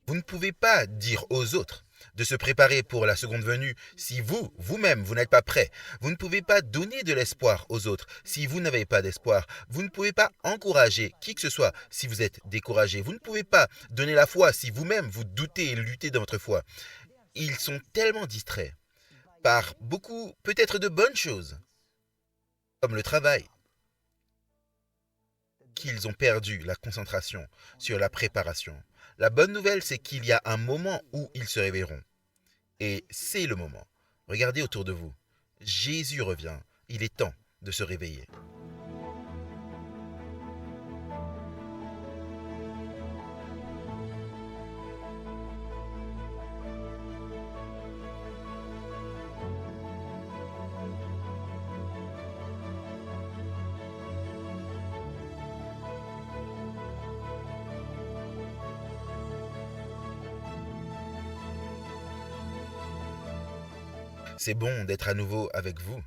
Vous ne pouvez pas dire aux autres de se préparer pour la seconde venue si vous-même, vous n'êtes pas prêt. Vous ne pouvez pas donner de l'espoir aux autres si vous n'avez pas d'espoir. Vous ne pouvez pas encourager qui que ce soit si vous êtes découragé. Vous ne pouvez pas donner la foi si vous-même vous doutez et luttez dans votre foi. Ils sont tellement distraits par beaucoup, peut-être de bonnes choses, comme le travail, qu'ils ont perdu la concentration sur la préparation. La bonne nouvelle, c'est qu'il y a un moment où ils se réveilleront. Et c'est le moment. Regardez autour de vous. Jésus revient. Il est temps de se réveiller. C'est bon d'être à nouveau avec vous.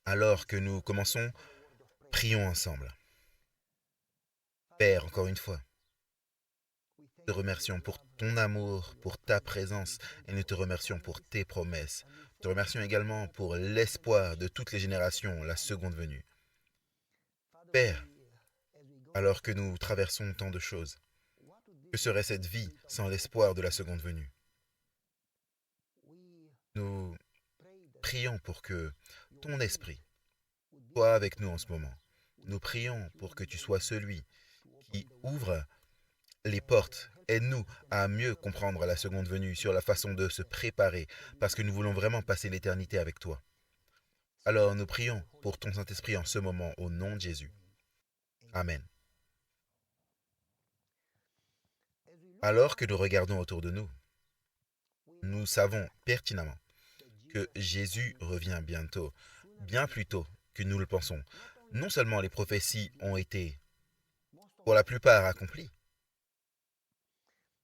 Alors que nous commençons, prions ensemble. Père, encore une fois, nous te remercions pour ton amour, pour ta présence, et nous te remercions pour tes promesses. Nous te remercions également pour l'espoir de toutes les générations, la seconde venue. Père, alors que nous traversons tant de choses, que serait cette vie sans l'espoir de la seconde venue? Nous prions pour que ton esprit soit avec nous en ce moment. Nous prions pour que tu sois celui qui ouvre les portes. Aide-nous à mieux comprendre la seconde venue sur la façon de se préparer, parce que nous voulons vraiment passer l'éternité avec toi. Alors nous prions pour ton Saint-Esprit en ce moment, au nom de Jésus. Amen. Alors que nous regardons autour de nous, nous savons pertinemment que Jésus revient bientôt, bien plus tôt que nous le pensons. Non seulement les prophéties ont été, pour la plupart, accomplies,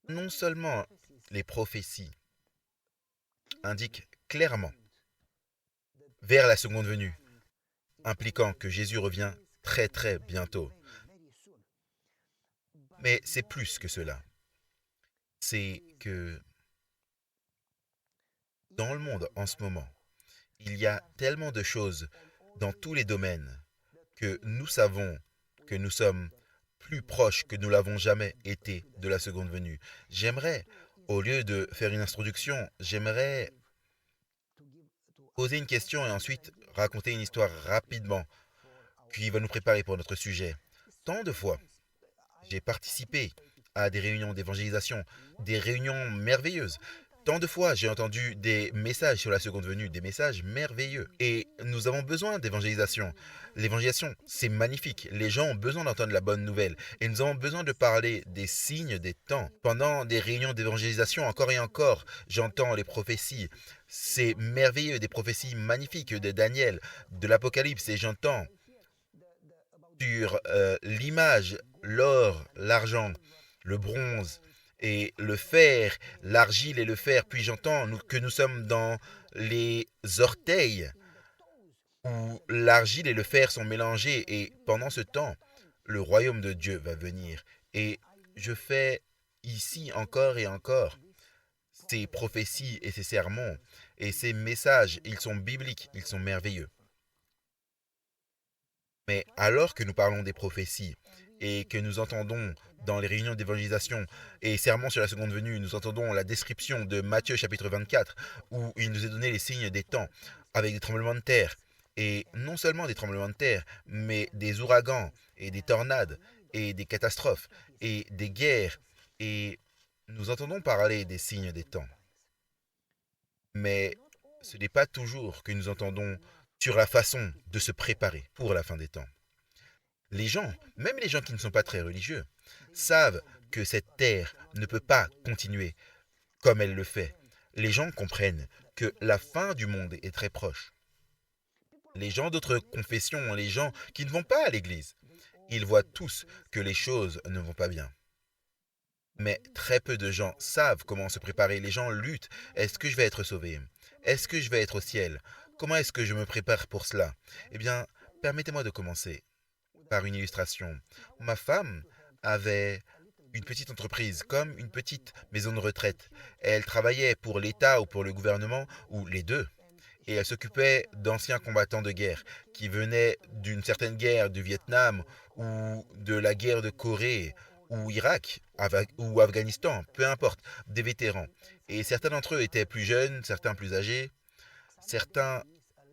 non seulement les prophéties indiquent clairement vers la seconde venue, impliquant que Jésus revient très très bientôt, mais c'est plus que cela. C'est que dans le monde en ce moment, il y a tellement de choses dans tous les domaines que nous savons que nous sommes plus proches que nous l'avons jamais été de la seconde venue. J'aimerais, au lieu de faire une introduction, j'aimerais poser une question et ensuite raconter une histoire rapidement qui va nous préparer pour notre sujet. Tant de fois, j'ai participé à des réunions d'évangélisation, des réunions merveilleuses. Tant de fois, j'ai entendu des messages sur la seconde venue, des messages merveilleux. Et nous avons besoin d'évangélisation. L'évangélisation, c'est magnifique. Les gens ont besoin d'entendre la bonne nouvelle. Et nous avons besoin de parler des signes des temps. Pendant des réunions d'évangélisation, encore et encore, j'entends les prophéties. C'est merveilleux, des prophéties magnifiques de Daniel, de l'Apocalypse. Et j'entends sur l'image, l'or, l'argent, le bronze et le fer, l'argile et le fer. Puis j'entends que nous sommes dans les orteils où l'argile et le fer sont mélangés. Et pendant ce temps, le royaume de Dieu va venir. Et je fais ici encore et encore ces prophéties et ces sermons et ces messages. Ils sont bibliques, ils sont merveilleux. Mais alors que nous parlons des prophéties et que nous entendons dans les réunions d'évangélisation et sermons sur la seconde venue, nous entendons la description de Matthieu chapitre 24 où il nous est donné les signes des temps avec des tremblements de terre. Et non seulement des tremblements de terre, mais des ouragans et des tornades et des catastrophes et des guerres. Et nous entendons parler des signes des temps. Mais ce n'est pas toujours que nous entendons sur la façon de se préparer pour la fin des temps. Les gens, même les gens qui ne sont pas très religieux, savent que cette terre ne peut pas continuer comme elle le fait. Les gens comprennent que la fin du monde est très proche. Les gens d'autres confessions, les gens qui ne vont pas à l'église, ils voient tous que les choses ne vont pas bien. Mais très peu de gens savent comment se préparer. Les gens luttent. Est-ce que je vais être sauvé? Est-ce que je vais être au ciel? Comment est-ce que je me prépare pour cela? Eh bien, permettez-moi de commencer par une illustration. Ma femme avait une petite entreprise, comme une petite maison de retraite. Elle travaillait pour l'État ou pour le gouvernement, ou les deux. Et elle s'occupait d'anciens combattants de guerre qui venaient d'une certaine guerre du Vietnam ou de la guerre de Corée ou Irak ou Afghanistan, peu importe, des vétérans. Et certains d'entre eux étaient plus jeunes, certains plus âgés, certains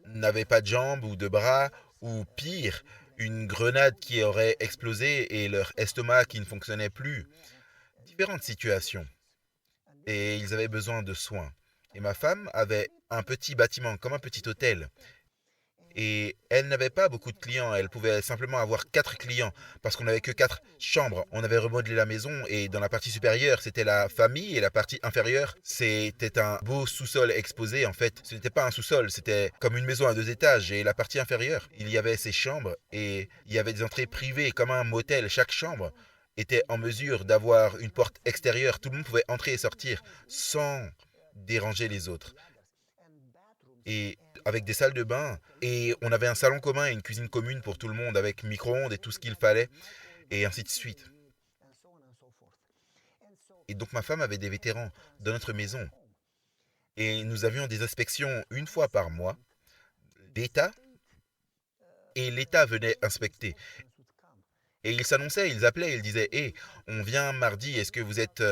n'avaient pas de jambes ou de bras, ou pire, une grenade qui aurait explosé et leur estomac qui ne fonctionnait plus. Différentes situations. Et ils avaient besoin de soins. Et ma femme avait un petit bâtiment, comme un petit hôtel. Et elle n'avait pas beaucoup de clients, elle pouvait simplement avoir 4 clients, parce qu'on n'avait que 4 chambres. On avait remodelé la maison, et dans la partie supérieure, c'était la famille, et la partie inférieure, c'était un beau sous-sol exposé. En fait, ce n'était pas un sous-sol, c'était comme une maison à 2 étages, et la partie inférieure, il y avait ces chambres, et il y avait des entrées privées, comme un motel. Chaque chambre était en mesure d'avoir une porte extérieure, tout le monde pouvait entrer et sortir sans déranger les autres. Et avec des salles de bain, et on avait un salon commun et une cuisine commune pour tout le monde, avec micro-ondes et tout ce qu'il fallait, et ainsi de suite. Et donc ma femme avait des vétérans dans notre maison, et nous avions des inspections une fois par mois d'État, et l'État venait inspecter. Et ils s'annonçaient, ils appelaient, ils disaient, hé, on vient mardi, est-ce que vous êtes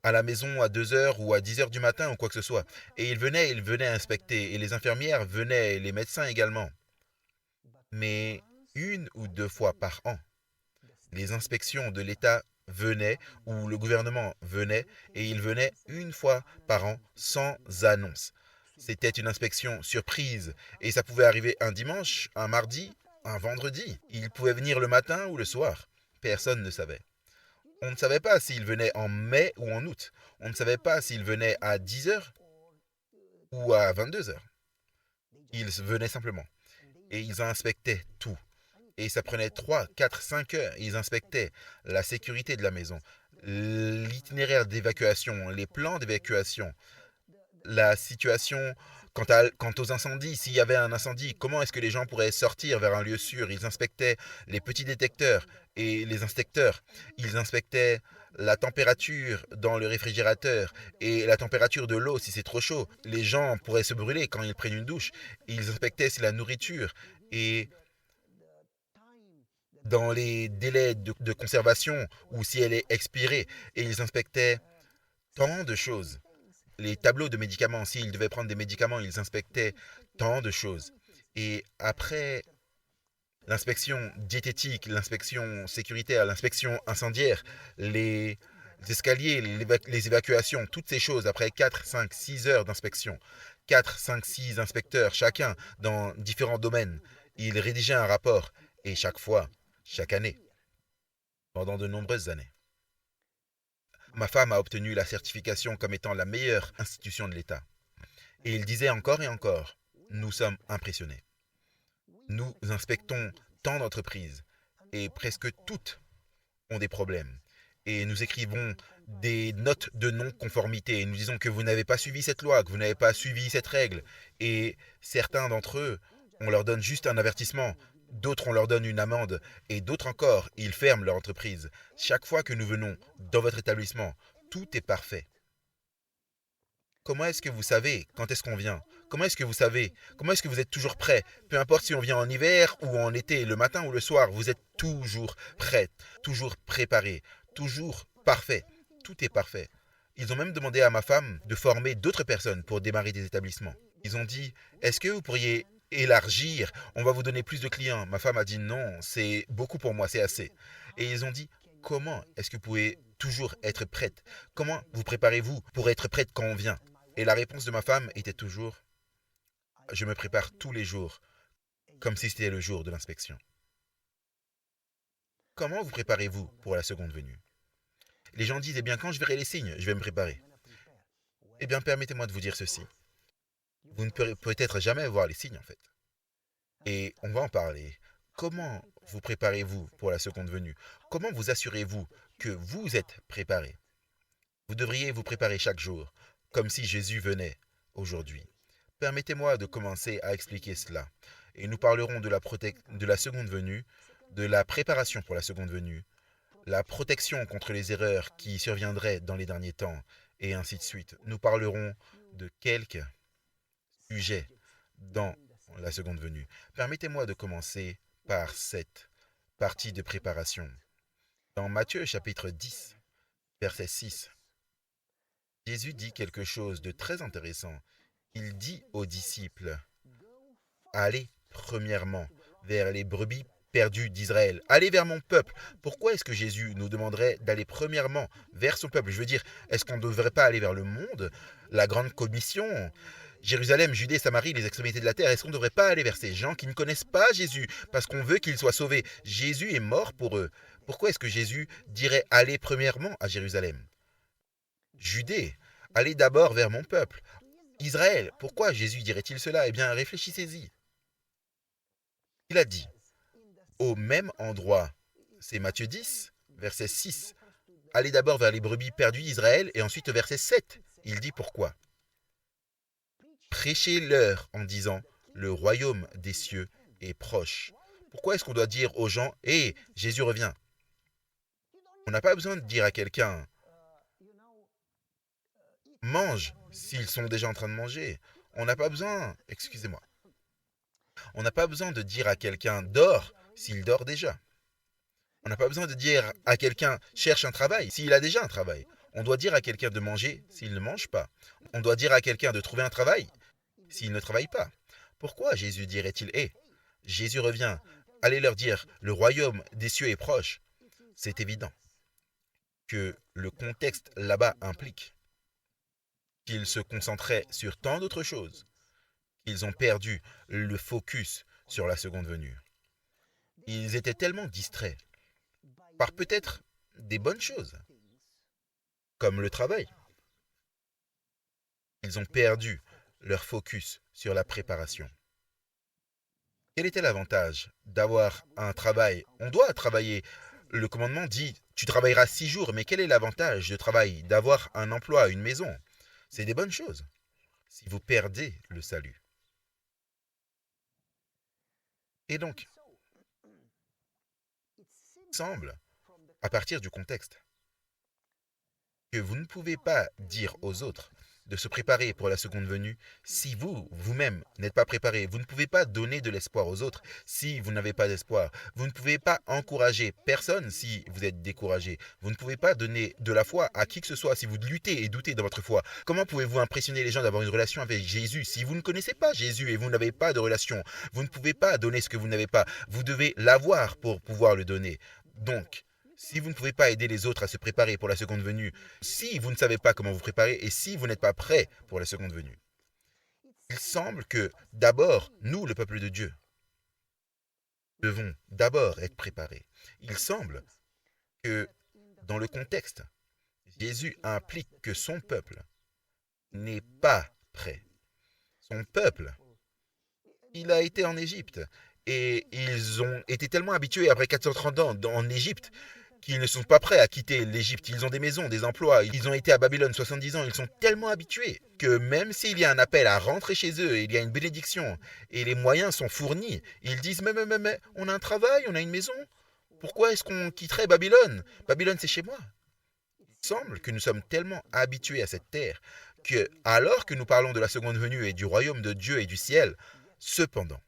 à la maison à 2 heures ou à 10 heures du matin ou quoi que ce soit. Et ils venaient inspecter, et les infirmières venaient, et les médecins également. Mais 1 ou 2 fois par an, les inspections de l'État venaient, ou le gouvernement venait, et il venait 1 fois par an sans annonce. C'était une inspection surprise, et ça pouvait arriver un dimanche, un mardi, un vendredi. Il pouvait venir le matin ou le soir. Personne ne savait. On ne savait pas s'il venait en mai ou en août. On ne savait pas s'il venait à 10 heures ou à 22 heures. Ils venaient simplement, et ils inspectaient tout. Et ça prenait 3, 4, 5 heures. Ils inspectaient la sécurité de la maison, l'itinéraire d'évacuation, les plans d'évacuation, la situation quant aux incendies. S'il y avait un incendie, comment est-ce que les gens pourraient sortir vers un lieu sûr? Ils inspectaient les petits détecteurs et les inspecteurs. Ils inspectaient la température dans le réfrigérateur et la température de l'eau si c'est trop chaud. Les gens pourraient se brûler quand ils prennent une douche. Ils inspectaient si la nourriture et dans les délais de conservation ou si elle est expirée. Et ils inspectaient tant de choses. Les tableaux de médicaments, s'ils devaient prendre des médicaments, ils inspectaient tant de choses. Et après l'inspection diététique, l'inspection sécuritaire, l'inspection incendiaire, les escaliers, les évacuations, toutes ces choses, après 4, 5, 6 heures d'inspection, 4, 5, 6 inspecteurs, chacun dans différents domaines, ils rédigeaient un rapport, et chaque fois, chaque année, pendant de nombreuses années. Ma femme a obtenu la certification comme étant la meilleure institution de l'État. Et il disait encore et encore, nous sommes impressionnés. Nous inspectons tant d'entreprises, et presque toutes ont des problèmes. Et nous écrivons des notes de non-conformité, et nous disons que vous n'avez pas suivi cette loi, que vous n'avez pas suivi cette règle. Et certains d'entre eux, on leur donne juste un avertissement, d'autres on leur donne une amende, et d'autres encore, ils ferment leur entreprise. Chaque fois que nous venons dans votre établissement, tout est parfait. Comment est-ce que vous savez quand est-ce qu'on vient? Comment est-ce que vous savez? Comment est-ce que vous êtes toujours prêt? Peu importe si on vient en hiver ou en été, le matin ou le soir, vous êtes toujours prêt, toujours préparé, toujours parfait. Tout est parfait. Ils ont même demandé à ma femme de former d'autres personnes pour démarrer des établissements. Ils ont dit, est-ce que vous pourriez élargir? On va vous donner plus de clients. Ma femme a dit non, c'est beaucoup pour moi, c'est assez. Et ils ont dit, comment est-ce que vous pouvez toujours être prête? Comment vous préparez-vous pour être prête quand on vient? Et la réponse de ma femme était toujours, je me prépare tous les jours, comme si c'était le jour de l'inspection. Comment vous préparez-vous pour la seconde venue? Les gens disent, eh bien, quand je verrai les signes, je vais me préparer. Eh bien, permettez-moi de vous dire ceci. Vous ne pourrez peut-être jamais voir les signes, en fait. Et on va en parler. Comment vous préparez-vous pour la seconde venue? Comment vous assurez-vous que vous êtes préparé? Vous devriez vous préparer chaque jour, comme si Jésus venait aujourd'hui. Permettez-moi de commencer à expliquer cela. Et nous parlerons de la seconde venue, de la préparation pour la seconde venue, la protection contre les erreurs qui surviendraient dans les derniers temps, et ainsi de suite. Nous parlerons de quelques sujets dans la seconde venue. Permettez-moi de commencer par cette partie de préparation. Dans Matthieu chapitre 10, verset 6, Jésus dit quelque chose de très intéressant. Il dit aux disciples, allez premièrement vers les brebis perdues d'Israël. Allez vers mon peuple. Pourquoi est-ce que Jésus nous demanderait d'aller premièrement vers son peuple? Je veux dire, est-ce qu'on ne devrait pas aller vers le monde? La grande commission, Jérusalem, Judée, Samarie, les extrémités de la terre, est-ce qu'on ne devrait pas aller vers ces gens qui ne connaissent pas Jésus parce qu'on veut qu'ils soient sauvés? Jésus est mort pour eux. Pourquoi est-ce que Jésus dirait aller premièrement à Jérusalem? Judée, allez d'abord vers mon peuple. Israël, pourquoi Jésus dirait-il cela? Eh bien, réfléchissez-y. Il a dit, au même endroit, c'est Matthieu 10, verset 6, allez d'abord vers les brebis perdues d'Israël, et ensuite au verset 7, il dit pourquoi. Prêchez-leur en disant, le royaume des cieux est proche. Pourquoi est-ce qu'on doit dire aux gens, hé, Jésus revient? On n'a pas besoin de dire à quelqu'un, mange s'ils sont déjà en train de manger. On n'a pas besoin, excusez-moi, on n'a pas besoin de dire à quelqu'un, dors s'il dort déjà. On n'a pas besoin de dire à quelqu'un, cherche un travail s'il a déjà un travail. On doit dire à quelqu'un de manger s'il ne mange pas. On doit dire à quelqu'un de trouver un travail s'il ne travaille pas. Pourquoi Jésus dirait-il, hé, Jésus revient, allez leur dire, le royaume des cieux est proche? C'est évident que le contexte là-bas implique qu'ils se concentraient sur tant d'autres choses qu'ils ont perdu le focus sur la seconde venue. Ils étaient tellement distraits par peut-être des bonnes choses, comme le travail. Ils ont perdu leur focus sur la préparation. Quel était l'avantage d'avoir un travail? On doit travailler. Le commandement dit, tu travailleras 6 jours, mais quel est l'avantage de travail, d'avoir un emploi, une maison? C'est des bonnes choses. Si vous perdez le salut. Et donc, il semble, à partir du contexte, que vous ne pouvez pas dire aux autres de se préparer pour la seconde venue si vous-même, n'êtes pas préparé. Vous ne pouvez pas donner de l'espoir aux autres si vous n'avez pas d'espoir. Vous ne pouvez pas encourager personne si vous êtes découragé. Vous ne pouvez pas donner de la foi à qui que ce soit si vous luttez et doutez dans votre foi. Comment pouvez-vous impressionner les gens d'avoir une relation avec Jésus si vous ne connaissez pas Jésus et vous n'avez pas de relation? Vous ne pouvez pas donner ce que vous n'avez pas. Vous devez l'avoir pour pouvoir le donner. Donc, si vous ne pouvez pas aider les autres à se préparer pour la seconde venue, si vous ne savez pas comment vous préparer et si vous n'êtes pas prêt pour la seconde venue, il semble que d'abord, nous, le peuple de Dieu, devons d'abord être préparés. Il semble que dans le contexte, Jésus implique que son peuple n'est pas prêt. Son peuple, il a été en Égypte et ils ont été tellement habitués après 430 ans en Égypte qu'ils ne sont pas prêts à quitter l'Égypte. Ils ont des maisons, des emplois. Ils ont été à Babylone 70 ans. Ils sont tellement habitués que même s'il y a un appel à rentrer chez eux, il y a une bénédiction et les moyens sont fournis, ils disent mais, on a un travail, on a une maison. Pourquoi est-ce qu'on quitterait Babylone? Babylone, c'est chez moi. Il semble que nous sommes tellement habitués à cette terre que, alors que nous parlons de la seconde venue et du royaume de Dieu et du ciel, cependant,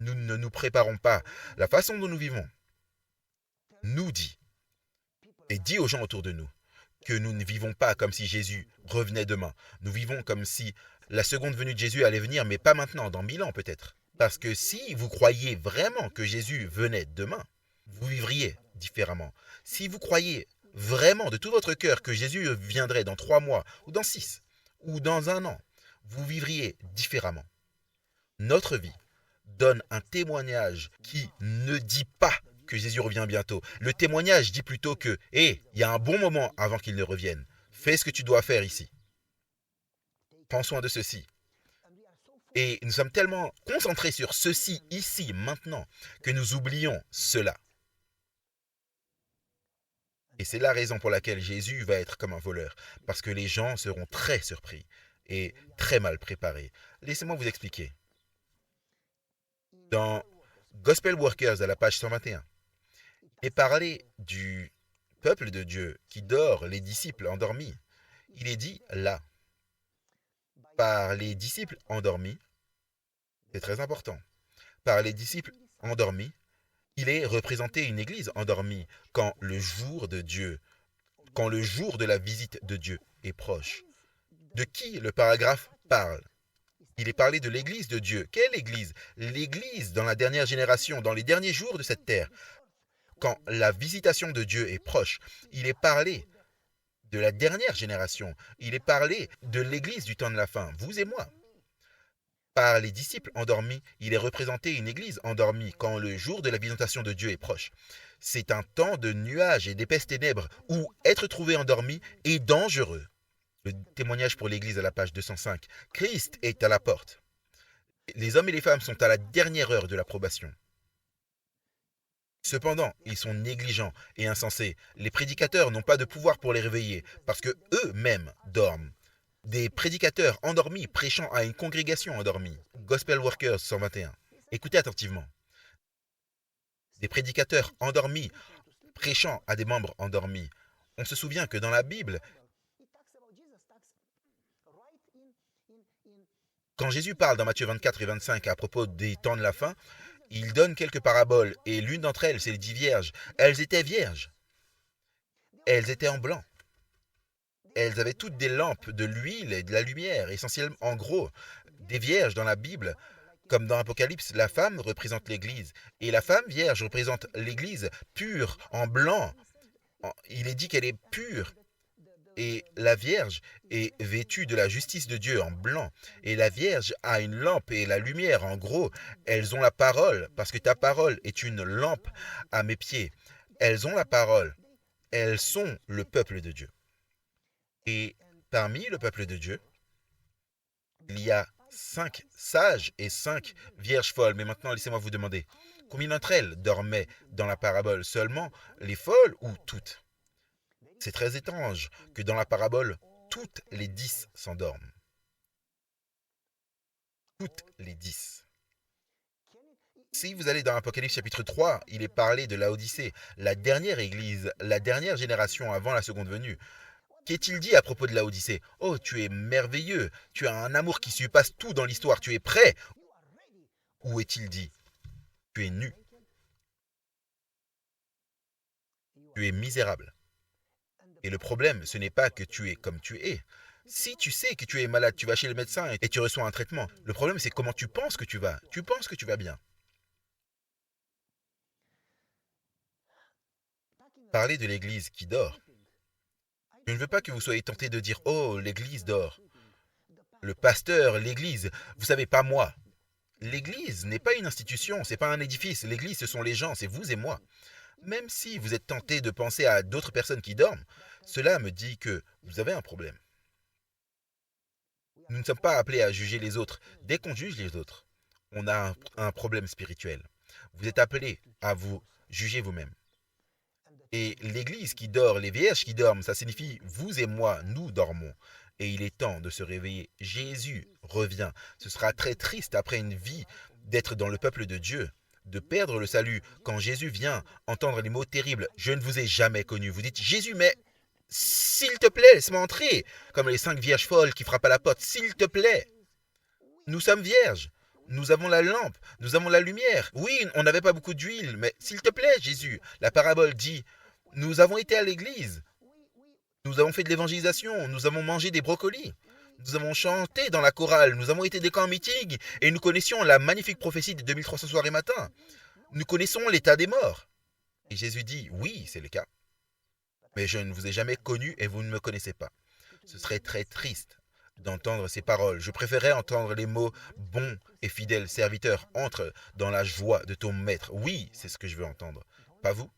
nous ne nous préparons pas. La façon dont nous vivons nous dit et dit aux gens autour de nous que nous ne vivons pas comme si Jésus revenait demain. Nous vivons comme si la seconde venue de Jésus allait venir, mais pas maintenant, dans 1000 ans peut-être. Parce que si vous croyez vraiment que Jésus venait demain, vous vivriez différemment. Si vous croyez vraiment de tout votre cœur que Jésus viendrait dans 3 mois, ou dans 6, ou dans 1 an, vous vivriez différemment. Notre vie donne un témoignage qui ne dit pas que Jésus revient bientôt. Le témoignage dit plutôt que, hé, il y a un bon moment avant qu'il ne revienne. Fais ce que tu dois faire ici. Prends soin de ceci. Et nous sommes tellement concentrés sur ceci, ici, maintenant, que nous oublions cela. Et c'est la raison pour laquelle Jésus va être comme un voleur. Parce que les gens seront très surpris et très mal préparés. Laissez-moi vous expliquer. Dans Gospel Workers, à la page 121, Il est parlé du peuple de Dieu qui dort, les disciples endormis. Il est dit là, par les disciples endormis, c'est très important, par les disciples endormis, il est représenté une église endormie quand le jour de Dieu, quand le jour de la visite de Dieu est proche. De qui le paragraphe parle? Il est parlé de l'église de Dieu. Quelle église? L'église dans la dernière génération, dans les derniers jours de cette terre. Quand la visitation de Dieu est proche, il est parlé de la dernière génération. Il est parlé de l'église du temps de la fin, vous et moi. Par les disciples endormis, il est représenté une église endormie quand le jour de la visitation de Dieu est proche. C'est un temps de nuages et d'épaisses ténèbres où être trouvé endormi est dangereux. Le témoignage pour l'église à la page 205. Christ est à la porte. Les hommes et les femmes sont à la dernière heure de l'approbation. Cependant, ils sont négligents et insensés. Les prédicateurs n'ont pas de pouvoir pour les réveiller, parce que eux-mêmes dorment. Des prédicateurs endormis prêchant à une congrégation endormie. Gospel Workers 121. Écoutez attentivement. Des prédicateurs endormis prêchant à des membres endormis. On se souvient que dans la Bible, quand Jésus parle dans Matthieu 24 et 25 à propos des temps de la fin, il donne quelques paraboles, et l'une d'entre elles, c'est les 10 vierges. Elles étaient vierges. Elles étaient en blanc. Elles avaient toutes des lampes, de l'huile et de la lumière, essentiellement, en gros, des vierges dans la Bible. Comme dans Apocalypse, la femme représente l'Église. Et la femme vierge représente l'Église pure, en blanc. Il est dit qu'elle est pure. Et la Vierge est vêtue de la justice de Dieu en blanc. Et la Vierge a une lampe et la lumière. En gros, elles ont la parole, parce que ta parole est une lampe à mes pieds. Elles ont la parole. Elles sont le peuple de Dieu. Et parmi le peuple de Dieu, il y a 5 sages et 5 vierges folles. Mais maintenant, laissez-moi vous demander, combien d'entre elles dormaient dans la parabole? Seulement les folles ou toutes? C'est très étrange que dans la parabole, toutes les 10 s'endorment. Toutes les 10. Si vous allez dans Apocalypse chapitre 3, il est parlé de Laodicée, la dernière église, la dernière génération avant la seconde venue. Qu'est-il dit à propos de Laodicée? Oh, tu es merveilleux, tu as un amour qui surpasse tout dans l'histoire, tu es prêt. Ou est-il dit? Tu es nu, tu es misérable. Et le problème, ce n'est pas que tu es comme tu es. Si tu sais que tu es malade, tu vas chez le médecin et tu reçois un traitement. Le problème, c'est comment tu penses que tu vas. Tu penses que tu vas bien. Parler de l'Église qui dort. Je ne veux pas que vous soyez tentés de dire «Oh, l'Église dort». Le pasteur, l'Église, vous savez, pas moi. L'Église n'est pas une institution, c'est pas un édifice. L'Église, ce sont les gens, c'est vous et moi. Même si vous êtes tenté de penser à d'autres personnes qui dorment, cela me dit que vous avez un problème. Nous ne sommes pas appelés à juger les autres. Dès qu'on juge les autres, on a un problème spirituel. Vous êtes appelés à vous juger vous-même. Et l'Église qui dort, les vierges qui dorment, ça signifie vous et moi, nous dormons. Et il est temps de se réveiller. Jésus revient. Ce sera très triste après une vie d'être dans le peuple de Dieu, de perdre le salut. Quand Jésus vient entendre les mots terribles, je ne vous ai jamais connu. Vous dites, Jésus, mais s'il te plaît, laisse-moi entrer. Comme les 5 vierges folles qui frappent à la porte, s'il te plaît. Nous sommes vierges. Nous avons la lampe, nous avons la lumière. Oui, on n'avait pas beaucoup d'huile, mais s'il te plaît, Jésus. La parabole dit, nous avons été à l'église. Nous avons fait de l'évangélisation. Nous avons mangé des brocolis. Nous avons chanté dans la chorale. Nous avons été des camps meeting. Et nous connaissions la magnifique prophétie des 2300 soirs et matins. Nous connaissons l'état des morts. Et Jésus dit, oui, c'est le cas. Mais je ne vous ai jamais connu et vous ne me connaissez pas. Ce serait très triste d'entendre ces paroles. Je préférais entendre les mots bon et fidèle serviteur, entre dans la joie de ton maître. Oui, c'est ce que je veux entendre. Pas vous?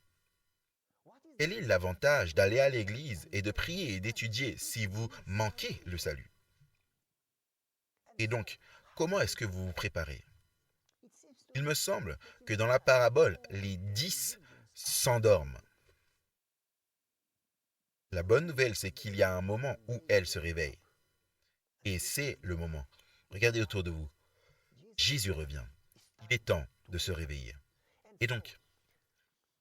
Quel est l'avantage d'aller à l'église et de prier et d'étudier si vous manquez le salut? Et donc, comment est-ce que vous vous préparez? Il me semble que dans la parabole, les 10 s'endorment. La bonne nouvelle, c'est qu'il y a un moment où elles se réveillent. Et c'est le moment. Regardez autour de vous. Jésus revient. Il est temps de se réveiller. Et donc,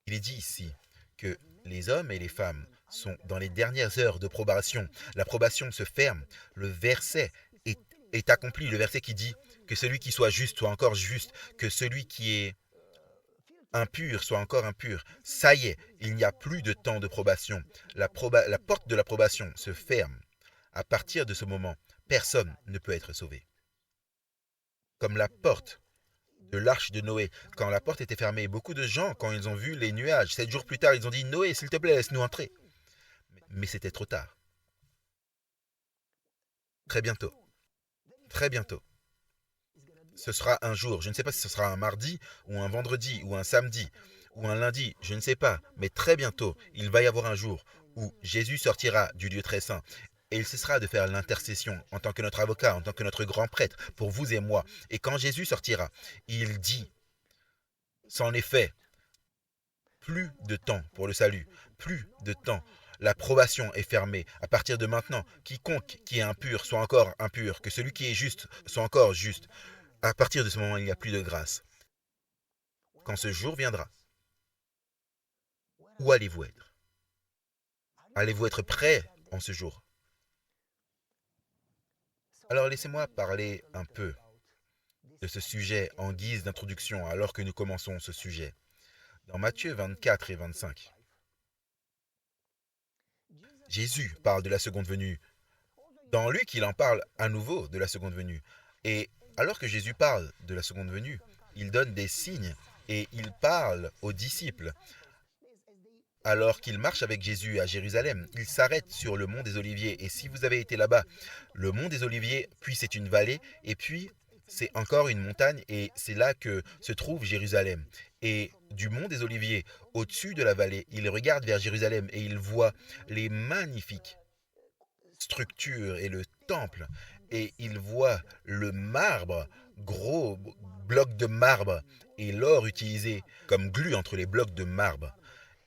Il est dit ici que les hommes et les femmes sont dans les dernières heures de probation. La probation se ferme. Le verset est, est accompli. Le verset qui dit que celui qui soit juste soit encore juste, que celui qui est impur soit encore impur. Ça y est, il n'y a plus de temps de probation. La porte de la probation se ferme. À partir de ce moment, personne ne peut être sauvé. Comme la porte de l'arche de Noé, quand la porte était fermée, beaucoup de gens, quand ils ont vu les nuages, 7 jours plus tard, ils ont dit: Noé, s'il te plaît, laisse-nous entrer. Mais c'était trop tard. Très bientôt. Très bientôt. Ce sera un jour, je ne sais pas si ce sera un mardi, ou un vendredi, ou un samedi, ou un lundi, je ne sais pas, mais très bientôt, il va y avoir un jour où Jésus sortira du lieu très saint et il cessera de faire l'intercession en tant que notre avocat, en tant que notre grand prêtre, pour vous et moi. Et quand Jésus sortira, il dit, c'en est fait, plus de temps pour le salut, plus de temps. La probation est fermée. À partir de maintenant, quiconque qui est impur soit encore impur, que celui qui est juste soit encore juste. À partir de ce moment, il n'y a plus de grâce. Quand ce jour viendra, où allez-vous être? Allez-vous être prêt en ce jour? Alors laissez-moi parler un peu de ce sujet en guise d'introduction alors que nous commençons ce sujet. Dans Matthieu 24 et 25, Jésus parle de la seconde venue. Dans Luc, il en parle à nouveau de la seconde venue. Et alors que Jésus parle de la seconde venue, il donne des signes et il parle aux disciples. Alors qu'il marche avec Jésus à Jérusalem, il s'arrête sur le mont des Oliviers. Et si vous avez été là-bas, le mont des Oliviers, puis c'est une vallée, et puis c'est encore une montagne, et c'est là que se trouve Jérusalem. Et du mont des Oliviers, au-dessus de la vallée, il regarde vers Jérusalem et il voit les magnifiques structures et le temple. Et il voit le marbre, gros blocs de marbre, et l'or utilisé comme glue entre les blocs de marbre.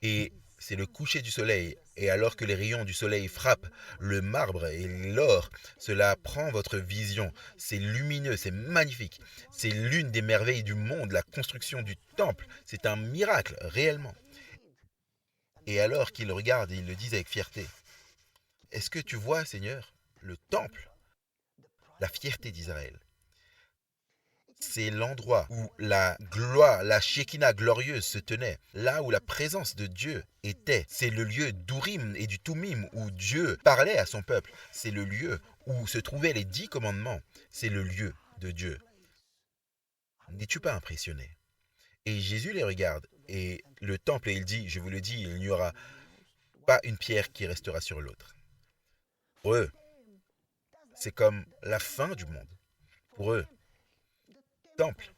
Et c'est le coucher du soleil. Et alors que les rayons du soleil frappent le marbre et l'or, cela prend votre vision. C'est lumineux, c'est magnifique. C'est l'une des merveilles du monde, la construction du temple. C'est un miracle, réellement. Et alors qu'il regarde, il le dit avec fierté. Est-ce que tu vois, Seigneur, le temple, la fierté d'Israël? C'est l'endroit où la gloire, la Shekinah glorieuse se tenait, là où la présence de Dieu était. C'est le lieu d'Urim et du Tumim où Dieu parlait à son peuple. C'est le lieu où se trouvaient les 10 commandements. C'est le lieu de Dieu. N'es-tu pas impressionné? Et Jésus les regarde et le temple, et il dit, je vous le dis, il n'y aura pas une pierre qui restera sur l'autre. Pour eux, c'est comme la fin du monde. Pour eux, temple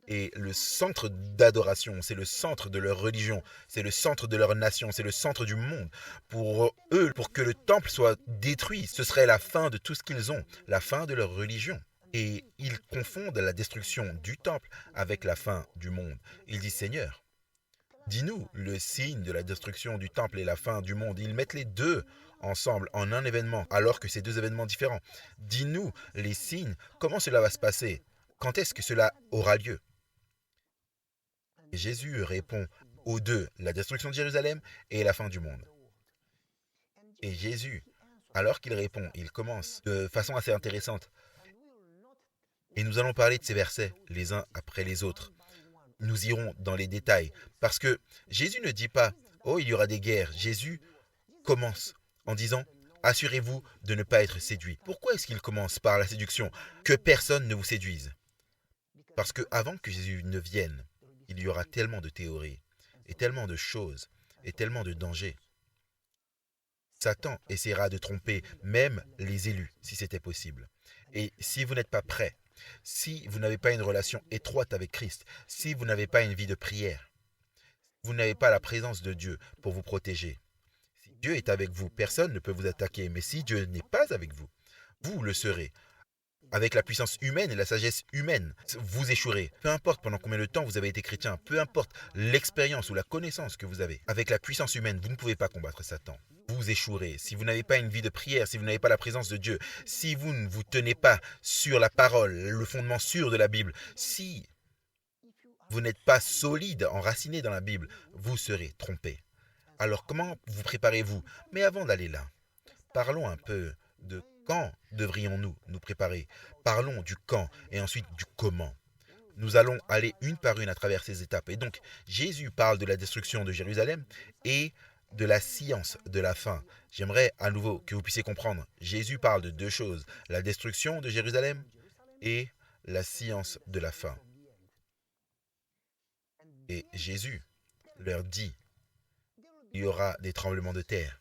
est le centre d'adoration, c'est le centre de leur religion, c'est le centre de leur nation, c'est le centre du monde. Pour eux, pour que le temple soit détruit, ce serait la fin de tout ce qu'ils ont, la fin de leur religion. Et ils confondent la destruction du temple avec la fin du monde. Ils disent: Seigneur, dis-nous le signe de la destruction du temple et la fin du monde. Ils mettent les deux ensemble en un événement, alors que c'est deux événements différents. Dis-nous les signes, comment cela va se passer? Quand est-ce que cela aura lieu? Et Jésus répond aux deux, la destruction de Jérusalem et la fin du monde. Et Jésus, alors qu'il répond, il commence de façon assez intéressante. Et nous allons parler de ces versets les uns après les autres. Nous irons dans les détails. Parce que Jésus ne dit pas: oh, il y aura des guerres. Jésus commence en disant: assurez-vous de ne pas être séduit. Pourquoi est-ce qu'il commence par la séduction? Que personne ne vous séduise. Parce que avant que Jésus ne vienne, il y aura tellement de théories, et tellement de choses, et tellement de dangers. Satan essaiera de tromper même les élus, si c'était possible. Et si vous n'êtes pas prêt, si vous n'avez pas une relation étroite avec Christ, si vous n'avez pas une vie de prière, vous n'avez pas la présence de Dieu pour vous protéger. Si Dieu est avec vous, personne ne peut vous attaquer. Mais si Dieu n'est pas avec vous, vous le serez. Avec la puissance humaine et la sagesse humaine, vous échouerez. Peu importe pendant combien de temps vous avez été chrétien, peu importe l'expérience ou la connaissance que vous avez, avec la puissance humaine, vous ne pouvez pas combattre Satan. Vous échouerez. Si vous n'avez pas une vie de prière, si vous n'avez pas la présence de Dieu, si vous ne vous tenez pas sur la parole, le fondement sûr de la Bible, si vous n'êtes pas solide, enraciné dans la Bible, vous serez trompé. Alors comment vous préparez-vous? Mais avant d'aller là, parlons un peu de quand devrions-nous nous préparer. Parlons du quand et ensuite du comment. Nous allons aller une par une à travers ces étapes. Et donc, Jésus parle de la destruction de Jérusalem et de la science de la fin. J'aimerais à nouveau que vous puissiez comprendre. Jésus parle de deux choses, la destruction de Jérusalem et la science de la fin. Et Jésus leur dit, il y aura des tremblements de terre,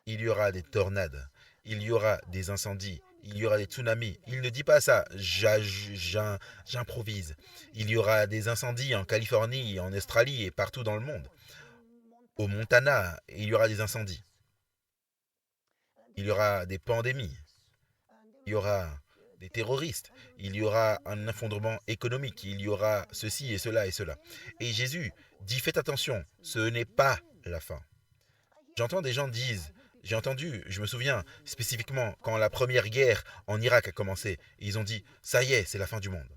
il y aura des tornades, il y aura des incendies, il y aura des tsunamis. Il ne dit pas ça, j'improvise. Il y aura des incendies en Californie, en Australie et partout dans le monde. Au Montana, il y aura des incendies. Il y aura des pandémies. Il y aura des terroristes. Il y aura un effondrement économique. Il y aura ceci et cela et cela. Et Jésus dit, faites attention, ce n'est pas la fin. J'entends des gens disent, j'ai entendu, je me souviens spécifiquement quand la première guerre en Irak a commencé, ils ont dit, ça y est, c'est la fin du monde.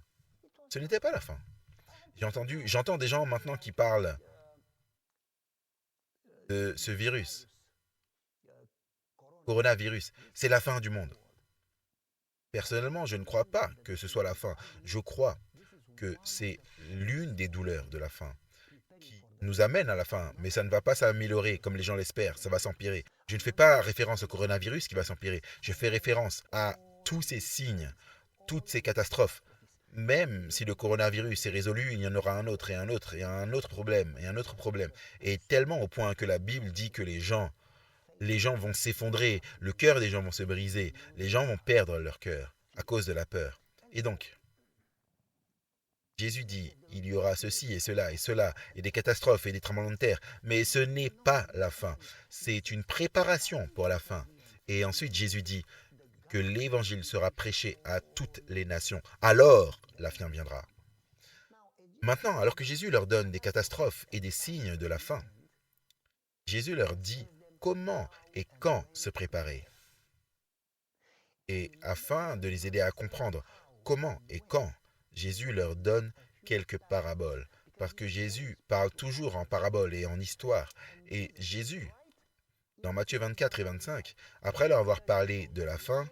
Ce n'était pas la fin. J'entends des gens maintenant qui parlent de ce virus, coronavirus, c'est la fin du monde. Personnellement, je ne crois pas que ce soit la fin. Je crois que c'est l'une des douleurs de la fin qui nous amène à la fin, mais ça ne va pas s'améliorer comme les gens l'espèrent, ça va s'empirer. Je ne fais pas référence au coronavirus qui va s'empirer, je fais référence à tous ces signes, toutes ces catastrophes. Même si le coronavirus est résolu, il y en aura un autre et un autre et un autre problème et un autre problème. Et tellement au point que la Bible dit que les gens vont s'effondrer, le cœur des gens vont se briser, les gens vont perdre leur cœur à cause de la peur. Et donc, Jésus dit, il y aura ceci et cela, et des catastrophes et des tremblements de terre, mais ce n'est pas la fin, c'est une préparation pour la fin. Et ensuite, Jésus dit que l'évangile sera prêché à toutes les nations, alors la fin viendra. Maintenant, alors que Jésus leur donne des catastrophes et des signes de la fin, Jésus leur dit comment et quand se préparer. Et afin de les aider à comprendre comment et quand, Jésus leur donne quelques paraboles. Parce que Jésus parle toujours en paraboles et en histoire. Et Jésus, dans Matthieu 24 et 25, après leur avoir parlé de la fin,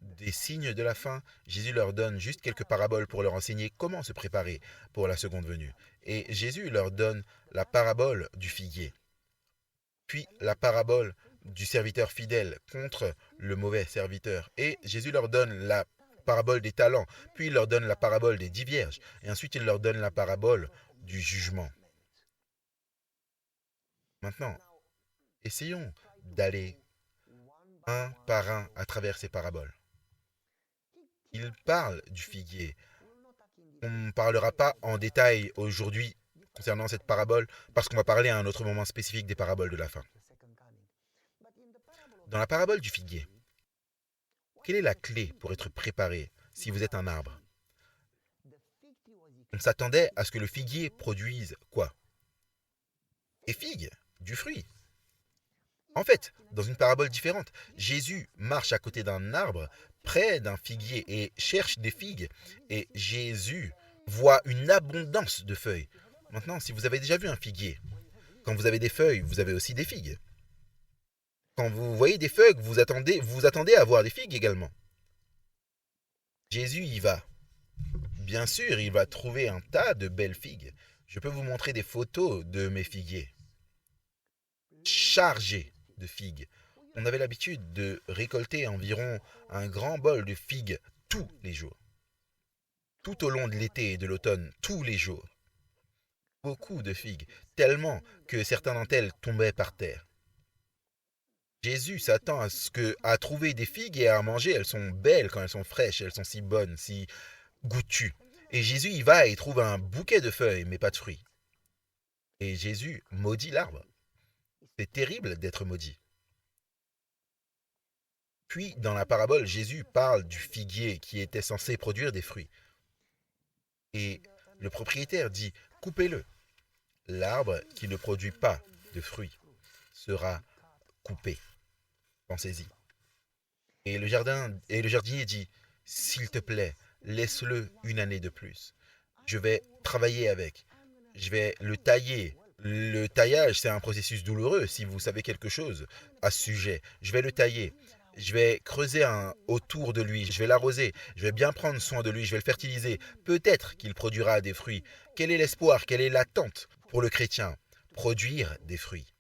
des signes de la fin, Jésus leur donne juste quelques paraboles pour leur enseigner comment se préparer pour la seconde venue. Et Jésus leur donne la parabole du figuier, puis la parabole du serviteur fidèle contre le mauvais serviteur. Et Jésus leur donne la parabole des talents, puis il leur donne la parabole des 10 vierges, et ensuite il leur donne la parabole du jugement. Maintenant, essayons d'aller un par un à travers ces paraboles. Il parle du figuier. On ne parlera pas en détail aujourd'hui concernant cette parabole, parce qu'on va parler à un autre moment spécifique des paraboles de la fin. Dans la parabole du figuier, quelle est la clé pour être préparé si vous êtes un arbre? On s'attendait à ce que le figuier produise quoi? Des figues, du fruit. En fait, dans une parabole différente, Jésus marche à côté d'un arbre, près d'un figuier, et cherche des figues. Et Jésus voit une abondance de feuilles. Maintenant, si vous avez déjà vu un figuier, quand vous avez des feuilles, vous avez aussi des figues. Quand vous voyez des feuilles, vous attendez à voir des figues également. Jésus y va. Bien sûr, il va trouver un tas de belles figues. Je peux vous montrer des photos de mes figuiers. Chargés de figues. On avait l'habitude de récolter environ un grand bol de figues tous les jours. Tout au long de l'été et de l'automne, tous les jours. Beaucoup de figues, tellement que certaines d'entre elles tombaient par terre. Jésus s'attend à trouver des figues et à manger. Elles sont belles quand elles sont fraîches, elles sont si bonnes, si goûtues. Et Jésus y va et trouve un bouquet de feuilles, mais pas de fruits. Et Jésus maudit l'arbre. C'est terrible d'être maudit. Puis, dans la parabole, Jésus parle du figuier qui était censé produire des fruits. Et le propriétaire dit, coupez-le. L'arbre qui ne produit pas de fruits sera coupé. Pensez-y. Et le jardinier dit, s'il te plaît, laisse-le une année de plus. je vais travailler avec. Je vais le tailler. Le taillage, c'est un processus douloureux si vous savez quelque chose à ce sujet. Je vais le tailler. Je vais creuser autour de lui. Je vais l'arroser. Je vais bien prendre soin de lui. Je vais le fertiliser. Peut-être qu'il produira des fruits. Quel est l'espoir? Quelle est l'attente pour le chrétien? Produire des fruits.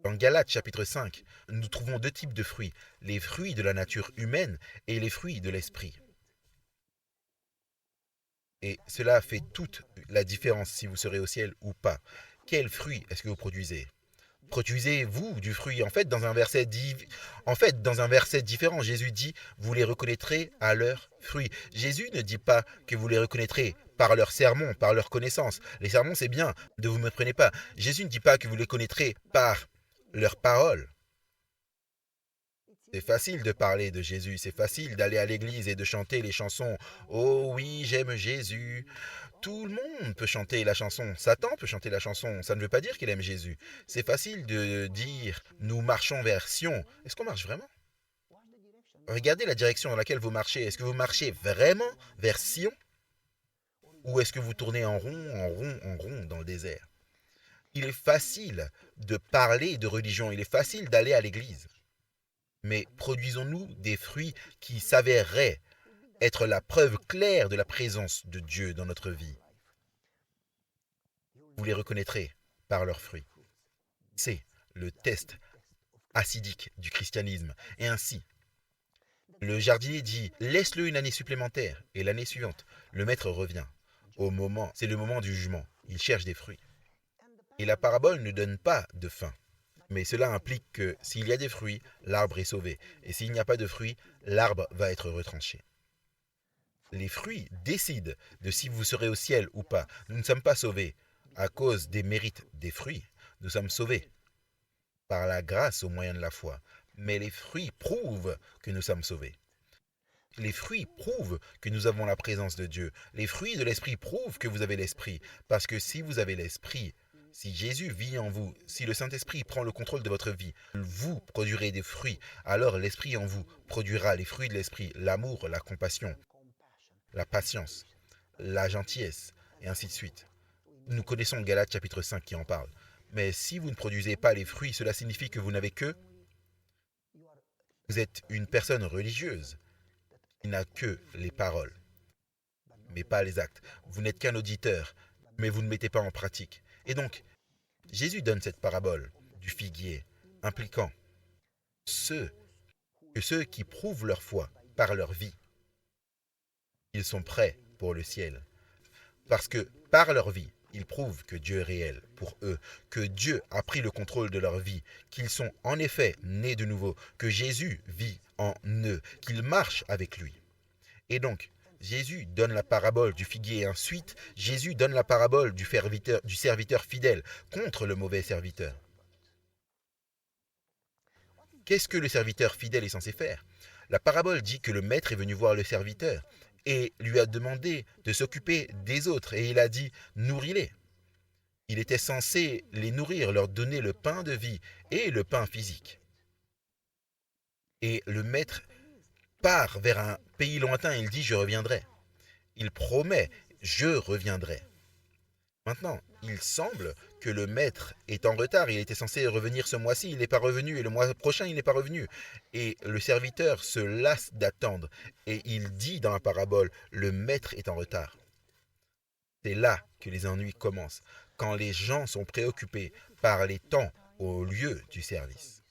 Dans Galates chapitre 5, nous trouvons deux types de fruits. Les fruits de la nature humaine et les fruits de l'esprit. Et cela fait toute la différence si vous serez au ciel ou pas. Quel fruit est-ce que vous produisez? Produisez-vous du fruit? En fait, dans un verset différent, Jésus dit, vous les reconnaîtrez à leurs fruits. Jésus ne dit pas que vous les reconnaîtrez par leurs sermons, par leurs connaissances. Les sermons, c'est bien, ne vous méprenez pas. Jésus ne dit pas que vous les connaîtrez par leurs paroles. C'est facile de parler de Jésus, c'est facile d'aller à l'église et de chanter les chansons. Oh oui, j'aime Jésus. Tout le monde peut chanter la chanson. Satan peut chanter la chanson. Ça ne veut pas dire qu'il aime Jésus. C'est facile de dire nous marchons vers Sion. Est-ce qu'on marche vraiment? Regardez la direction dans laquelle vous marchez. Est-ce que vous marchez vraiment vers Sion? Ou est-ce que vous tournez en rond, en rond, en rond dans le désert? Il est facile de parler de religion. Il est facile d'aller à l'église. Mais produisons-nous des fruits qui s'avéreraient être la preuve claire de la présence de Dieu dans notre vie? Vous les reconnaîtrez par leurs fruits. C'est le test acidique du christianisme. Et ainsi, le jardinier dit, laisse-le une année supplémentaire. Et l'année suivante, le maître revient. C'est le moment du jugement. Il cherche des fruits. Et la parabole ne donne pas de fin. Mais cela implique que s'il y a des fruits, l'arbre est sauvé. Et s'il n'y a pas de fruits, l'arbre va être retranché. Les fruits décident de si vous serez au ciel ou pas. Nous ne sommes pas sauvés à cause des mérites des fruits. Nous sommes sauvés par la grâce au moyen de la foi. Mais les fruits prouvent que nous sommes sauvés. Les fruits prouvent que nous avons la présence de Dieu. Les fruits de l'esprit prouvent que vous avez l'esprit. Parce que si vous avez l'esprit, si Jésus vit en vous, si le Saint-Esprit prend le contrôle de votre vie, vous produirez des fruits. Alors l'Esprit en vous produira les fruits de l'Esprit, l'amour, la compassion, la patience, la gentillesse, et ainsi de suite. Nous connaissons Galates chapitre 5 qui en parle. Mais si vous ne produisez pas les fruits, cela signifie que vous n'avez que... Vous êtes une personne religieuse qui n'a que les paroles, mais pas les actes. Vous n'êtes qu'un auditeur, mais vous ne mettez pas en pratique. Et donc, Jésus donne cette parabole du figuier, impliquant ceux qui prouvent leur foi par leur vie, ils sont prêts pour le ciel. Parce que par leur vie, ils prouvent que Dieu est réel pour eux, que Dieu a pris le contrôle de leur vie, qu'ils sont en effet nés de nouveau, que Jésus vit en eux, qu'ils marchent avec lui. Et donc, Jésus donne la parabole du figuier et ensuite, Jésus donne la parabole du serviteur fidèle contre le mauvais serviteur. Qu'est-ce que le serviteur fidèle est censé faire? La parabole dit que le maître est venu voir le serviteur et lui a demandé de s'occuper des autres et il a dit nourris-les. Il était censé les nourrir, leur donner le pain de vie et le pain physique. Et le maître part vers un pays lointain et il dit je reviendrai. Il promet je reviendrai. Maintenant, il semble que le maître est en retard. Il était censé revenir ce mois-ci, il n'est pas revenu. Et le mois prochain, il n'est pas revenu. Et le serviteur se lasse d'attendre. Et il dit dans la parabole, le maître est en retard. C'est là que les ennuis commencent. Quand les gens sont préoccupés par les temps au lieu du service.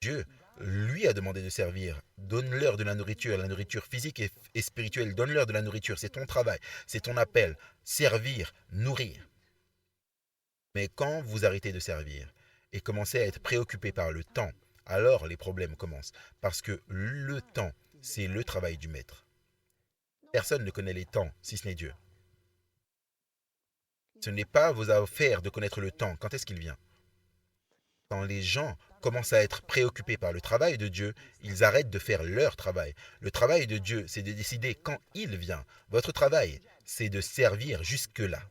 Dieu lui a demandé de servir. Donne-leur de la nourriture physique et spirituelle. Donne-leur de la nourriture. C'est ton travail, c'est ton appel. Servir, nourrir. Mais quand vous arrêtez de servir et commencez à être préoccupé par le temps, alors les problèmes commencent. Parce que le temps, c'est le travail du maître. Personne ne connaît les temps, si ce n'est Dieu. Ce n'est pas vos affaires de connaître le temps. Quand est-ce qu'il vient? Quand les gens commencent à être préoccupés par le travail de Dieu, ils arrêtent de faire leur travail. Le travail de Dieu, c'est de décider quand il vient. Votre travail, c'est de servir jusque-là.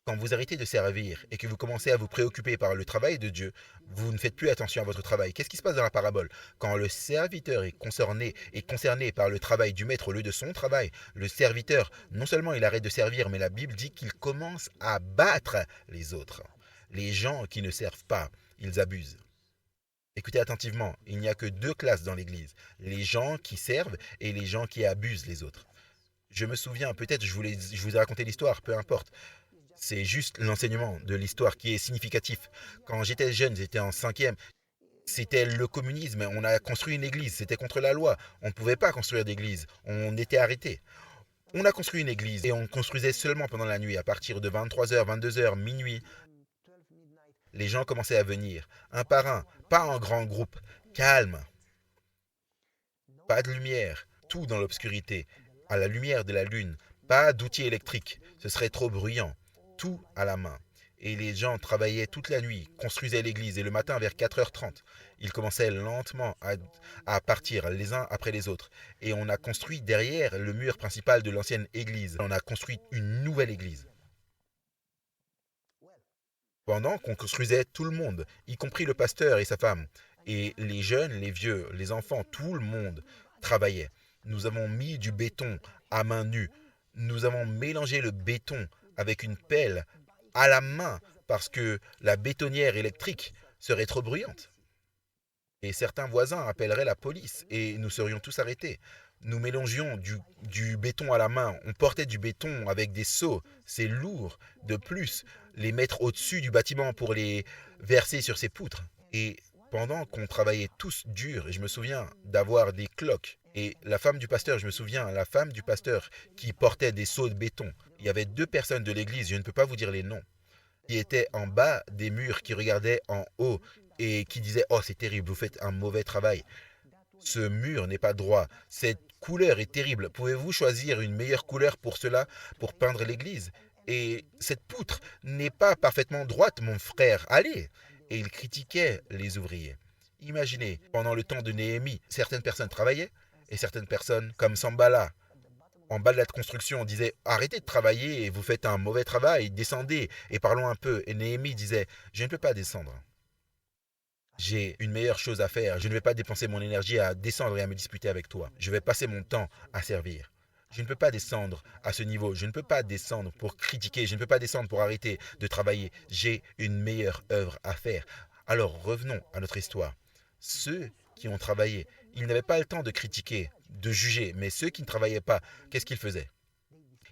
Quand vous arrêtez de servir et que vous commencez à vous préoccuper par le travail de Dieu, vous ne faites plus attention à votre travail. Qu'est-ce qui se passe dans la parabole? Quand le serviteur est concerné par le travail du maître au lieu de son travail, le serviteur, non seulement il arrête de servir, mais la Bible dit qu'il commence à battre les autres. Les gens qui ne servent pas, ils abusent. Écoutez attentivement, il n'y a que deux classes dans l'Église, les gens qui servent et les gens qui abusent les autres. Je me souviens, peut-être je vous ai raconté l'histoire, peu importe. C'est juste l'enseignement de l'histoire qui est significatif. Quand j'étais jeune, j'étais en cinquième, c'était le communisme. On a construit une église, c'était contre la loi. On ne pouvait pas construire d'église, on était arrêté. On a construit une église et on construisait seulement pendant la nuit. À partir de 23h, 22h, minuit, les gens commençaient à venir, un par un, pas en grand groupe, calme, pas de lumière, tout dans l'obscurité, à la lumière de la lune, pas d'outils électriques, ce serait trop bruyant, tout à la main. Et les gens travaillaient toute la nuit, construisaient l'église, et le matin vers 4h30, ils commençaient lentement à partir les uns après les autres. Et on a construit derrière le mur principal de l'ancienne église, on a construit une nouvelle église. Pendant qu'on construisait tout le monde, y compris le pasteur et sa femme, et les jeunes, les vieux, les enfants, tout le monde travaillait. Nous avons mis du béton à main nue. Nous avons mélangé le béton avec une pelle à la main parce que la bétonnière électrique serait trop bruyante. Et certains voisins appelleraient la police et nous serions tous arrêtés. Nous mélangions du béton à la main. On portait du béton avec des seaux. C'est lourd. De plus, les mettre au-dessus du bâtiment pour les verser sur ces poutres. Et pendant qu'on travaillait tous dur, et je me souviens d'avoir des cloques. Et la femme du pasteur, je me souviens, la femme du pasteur qui portait des seaux de béton. Il y avait deux personnes de l'église, je ne peux pas vous dire les noms, qui étaient en bas des murs, qui regardaient en haut et qui disaient: «Oh, c'est terrible, vous faites un mauvais travail. Ce mur n'est pas droit. Cette couleur est terrible. Pouvez-vous choisir une meilleure couleur pour cela, pour peindre l'église? Et cette poutre n'est pas parfaitement droite, mon frère. Allez!» Et il critiquait les ouvriers. Imaginez, pendant le temps de Néhémie, certaines personnes travaillaient et certaines personnes, comme Sambala, en bas de la construction, disaient: «Arrêtez de travailler, vous faites un mauvais travail, descendez et parlons un peu.» Et Néhémie disait: «Je ne peux pas descendre. J'ai une meilleure chose à faire. Je ne vais pas dépenser mon énergie à descendre et à me disputer avec toi. Je vais passer mon temps à servir. Je ne peux pas descendre à ce niveau. Je ne peux pas descendre pour critiquer. Je ne peux pas descendre pour arrêter de travailler. J'ai une meilleure œuvre à faire.» Alors revenons à notre histoire. Ceux qui ont travaillé, ils n'avaient pas le temps de critiquer, de juger, mais ceux qui ne travaillaient pas, qu'est-ce qu'ils faisaient?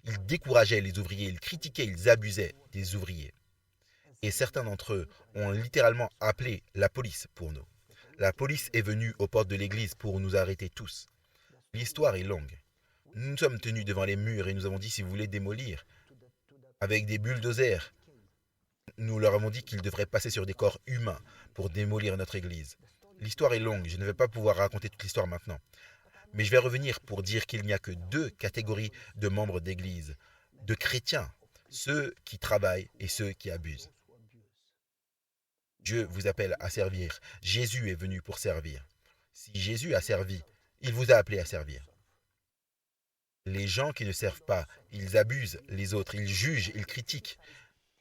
Ils décourageaient les ouvriers, ils critiquaient, ils abusaient des ouvriers. Et certains d'entre eux ont littéralement appelé la police pour nous. La police est venue aux portes de l'église pour nous arrêter tous. L'histoire est longue. Nous nous sommes tenus devant les murs et nous avons dit: «Si vous voulez démolir, avec des bulldozers.» Nous leur avons dit qu'ils devraient passer sur des corps humains pour démolir notre église. L'histoire est longue, je ne vais pas pouvoir raconter toute l'histoire maintenant. Mais je vais revenir pour dire qu'il n'y a que deux catégories de membres d'église, de chrétiens, ceux qui travaillent et ceux qui abusent. Dieu vous appelle à servir. Jésus est venu pour servir. Si Jésus a servi, il vous a appelé à servir. Les gens qui ne servent pas, ils abusent les autres, ils jugent, ils critiquent.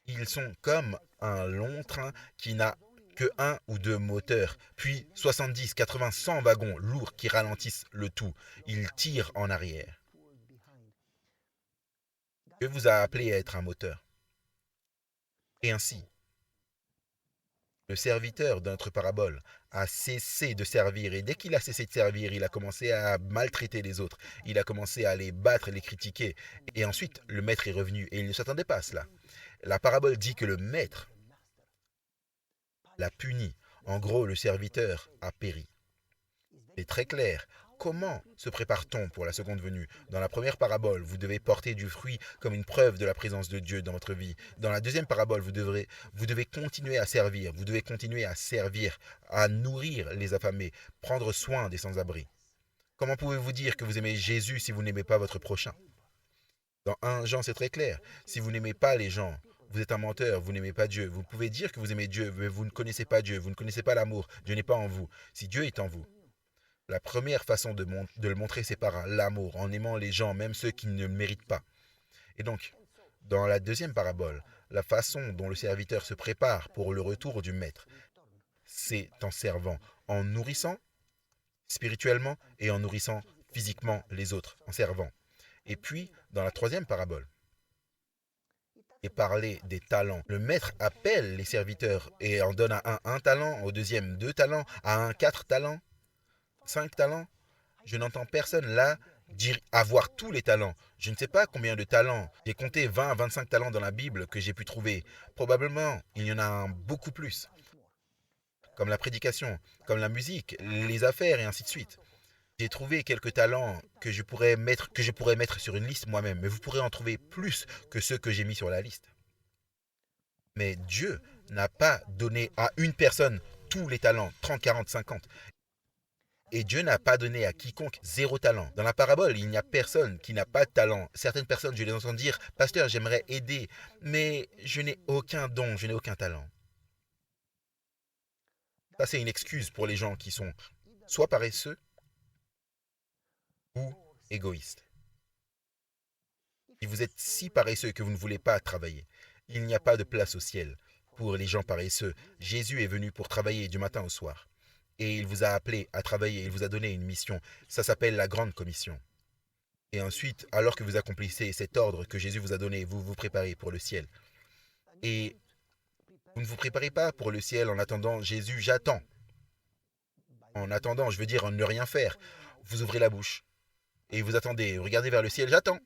Ils sont comme un long train qui n'a que un ou deux moteurs, puis 70, 80, 100 wagons lourds qui ralentissent le tout. Ils tirent en arrière. Dieu vous a appelé à être un moteur. Et ainsi, le serviteur de notre parabole a cessé de servir et dès qu'il a cessé de servir, il a commencé à maltraiter les autres. Il a commencé à les battre, les critiquer. Et ensuite, le maître est revenu et il ne s'attendait pas à cela. La parabole dit que le maître l'a puni. En gros, le serviteur a péri. C'est très clair. Comment se prépare-t-on pour la seconde venue? Dans la première parabole, vous devez porter du fruit comme une preuve de la présence de Dieu dans votre vie. Dans la deuxième parabole, vous devez continuer à servir. Vous devez continuer à servir, à nourrir les affamés, prendre soin des sans-abri. Comment pouvez-vous dire que vous aimez Jésus si vous n'aimez pas votre prochain? Dans 1 Jean, c'est très clair. Si vous n'aimez pas les gens, vous êtes un menteur, vous n'aimez pas Dieu. Vous pouvez dire que vous aimez Dieu, mais vous ne connaissez pas Dieu, vous ne connaissez pas l'amour. Dieu n'est pas en vous. Si Dieu est en vous, la première façon de le montrer, c'est par l'amour, en aimant les gens, même ceux qui ne le méritent pas. Et donc, dans la deuxième parabole, La façon dont le serviteur se prépare pour le retour du maître, c'est en servant, en nourrissant spirituellement et en nourrissant physiquement les autres, en servant. Et puis, dans la troisième parabole, et parler des talents. Le maître appelle les serviteurs et en donne à un talent, au deuxième 2 talents, à un 4 talents, 5 talents. Je n'entends personne là dire avoir tous les talents. Je ne sais pas combien de talents. J'ai compté 20 à 25 talents dans la Bible que j'ai pu trouver. Probablement, il y en a beaucoup plus. Comme la prédication, comme la musique, les affaires et ainsi de suite. J'ai trouvé quelques talents que je pourrais mettre sur une liste moi-même, mais vous pourrez en trouver plus que ceux que j'ai mis sur la liste. Mais Dieu n'a pas donné à une personne tous les talents, 30, 40, 50. Et Dieu n'a pas donné à quiconque 0 talent. Dans la parabole, il n'y a personne qui n'a pas de talent. Certaines personnes, je les entends dire, pasteur, j'aimerais aider, mais je n'ai aucun don, je n'ai aucun talent. Ça, c'est une excuse pour les gens qui sont soit paresseux ou égoïstes. Si vous êtes si paresseux que vous ne voulez pas travailler, il n'y a pas de place au ciel pour les gens paresseux. Jésus est venu pour travailler du matin au soir. Et il vous a appelé à travailler, il vous a donné une mission. Ça s'appelle la grande commission. Et ensuite, alors que vous accomplissez cet ordre que Jésus vous a donné, vous vous préparez pour le ciel. Et vous ne vous préparez pas pour le ciel en attendant Jésus, j'attends. En attendant, je veux dire en ne rien faire. Vous ouvrez la bouche et vous attendez, vous regardez vers le ciel, j'attends.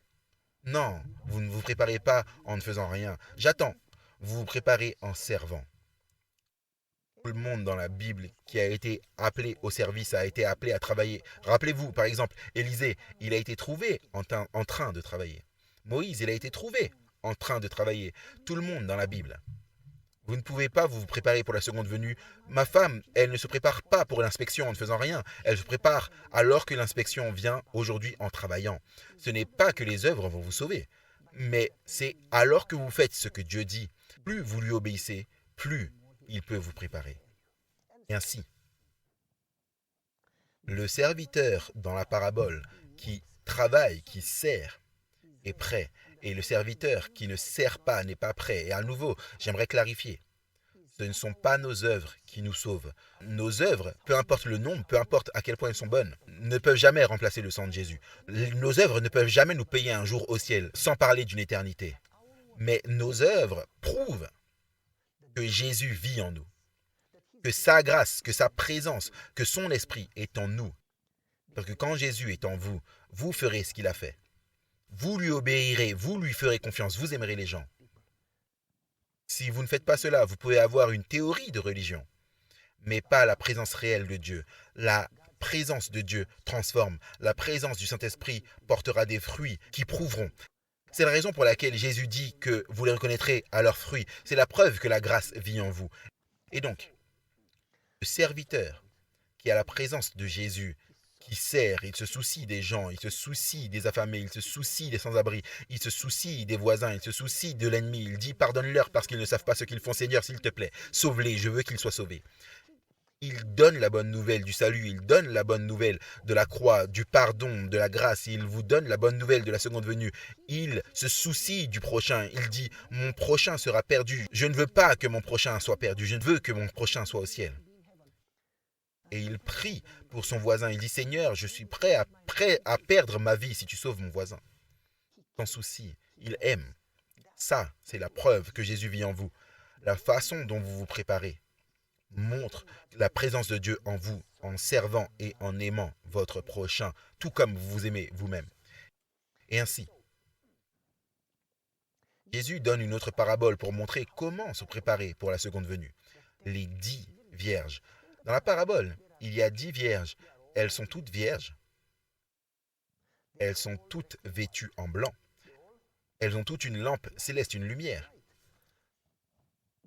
Non, vous ne vous préparez pas en ne faisant rien. J'attends. Vous vous préparez en servant. Tout le monde dans la Bible qui a été appelé au service a été appelé à travailler. Rappelez-vous, par exemple, Élisée, il a été trouvé en train de travailler. Moïse, il a été trouvé en train de travailler. Tout le monde dans la Bible. Vous ne pouvez pas vous préparer pour la seconde venue. Ma femme, elle ne se prépare pas pour l'inspection en ne faisant rien. Elle se prépare alors que l'inspection vient aujourd'hui en travaillant. Ce n'est pas que les œuvres vont vous sauver, mais c'est alors que vous faites ce que Dieu dit. Plus vous lui obéissez, plus il peut vous préparer. Et ainsi, le serviteur dans la parabole qui travaille, qui sert, est prêt. Et le serviteur qui ne sert pas n'est pas prêt. Et à nouveau, j'aimerais clarifier. Ce ne sont pas nos œuvres qui nous sauvent. Nos œuvres, peu importe le nombre, peu importe à quel point elles sont bonnes, ne peuvent jamais remplacer le sang de Jésus. Nos œuvres ne peuvent jamais nous payer un jour au ciel, sans parler d'une éternité. Mais nos œuvres prouvent que Jésus vit en nous, que sa grâce, que sa présence, que son esprit est en nous. Parce que quand Jésus est en vous, vous ferez ce qu'il a fait. Vous lui obéirez, vous lui ferez confiance, vous aimerez les gens. Si vous ne faites pas cela, vous pouvez avoir une théorie de religion, mais pas la présence réelle de Dieu. La présence de Dieu transforme. La présence du Saint-Esprit portera des fruits qui prouveront. C'est la raison pour laquelle Jésus dit que vous les reconnaîtrez à leurs fruits. C'est la preuve que la grâce vit en vous. Et donc, le serviteur qui a la présence de Jésus, qui sert, il se soucie des gens, il se soucie des affamés, il se soucie des sans-abri, il se soucie des voisins, il se soucie de l'ennemi. Il dit pardonne-leur parce qu'ils ne savent pas ce qu'ils font. Seigneur, s'il te plaît, sauve-les, je veux qu'ils soient sauvés. Il donne la bonne nouvelle du salut, il donne la bonne nouvelle de la croix, du pardon, de la grâce, il vous donne la bonne nouvelle de la seconde venue. Il se soucie du prochain, il dit mon prochain sera perdu. Je ne veux pas que mon prochain soit perdu, je ne veux que mon prochain soit au ciel. Et il prie pour son voisin. Il dit, Seigneur, je suis prêt à perdre ma vie si tu sauves mon voisin. Sans souci, il aime. Ça, c'est la preuve que Jésus vit en vous. La façon dont vous vous préparez montre la présence de Dieu en vous, en servant et en aimant votre prochain, tout comme vous vous aimez vous-même. Et ainsi, Jésus donne une autre parabole pour montrer comment se préparer pour la seconde venue. Les 10 vierges. Dans la parabole, il y a 10 vierges. Elles sont toutes vierges. Elles sont toutes vêtues en blanc. Elles ont toutes une lampe céleste, une lumière.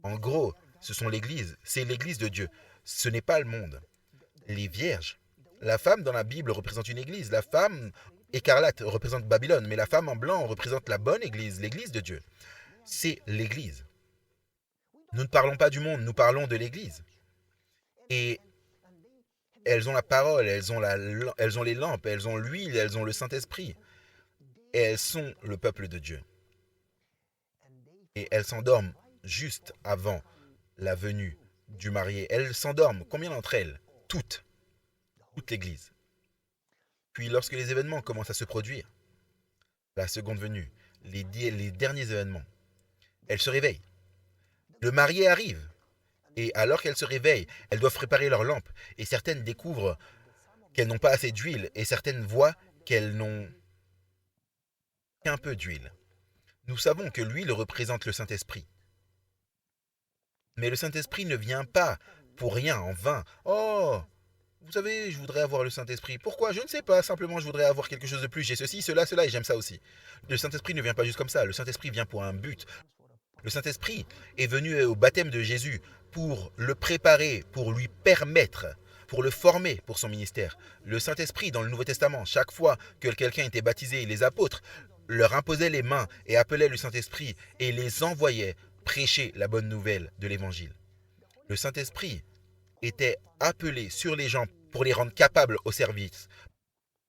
En gros, ce sont l'église. C'est l'église de Dieu. Ce n'est pas le monde. Les vierges. La femme dans la Bible représente une église. La femme écarlate représente Babylone. Mais la femme en blanc représente la bonne église, l'église de Dieu. C'est l'église. Nous ne parlons pas du monde, nous parlons de l'église. Et elles ont la parole, elles ont les lampes, elles ont l'huile, elles ont le Saint-Esprit. Et elles sont le peuple de Dieu. et elles s'endorment juste avant la venue du marié. Elles s'endorment. Combien d'entre elles? Toutes. Toute l'Église. Puis lorsque les événements commencent à se produire, la seconde venue, les derniers événements, elles se réveillent. Le marié arrive. Et alors qu'elles se réveillent, elles doivent préparer leurs lampes. Et certaines découvrent qu'elles n'ont pas assez d'huile. Et certaines voient qu'elles n'ont qu'un peu d'huile. Nous savons que l'huile représente le Saint-Esprit. Mais le Saint-Esprit ne vient pas pour rien, en vain. Oh, vous savez, je voudrais avoir le Saint-Esprit. Pourquoi? Je ne sais pas. Simplement, je voudrais avoir quelque chose de plus. J'ai ceci, cela, cela, et j'aime ça aussi. Le Saint-Esprit ne vient pas juste comme ça. Le Saint-Esprit vient pour un but. Le Saint-Esprit est venu au baptême de Jésus pour le préparer, pour lui permettre, pour le former pour son ministère. Le Saint-Esprit, dans le Nouveau Testament, chaque fois que quelqu'un était baptisé, les apôtres leur imposaient les mains et appelaient le Saint-Esprit et les envoyaient prêcher la bonne nouvelle de l'Évangile. Le Saint-Esprit était appelé sur les gens pour les rendre capables au service.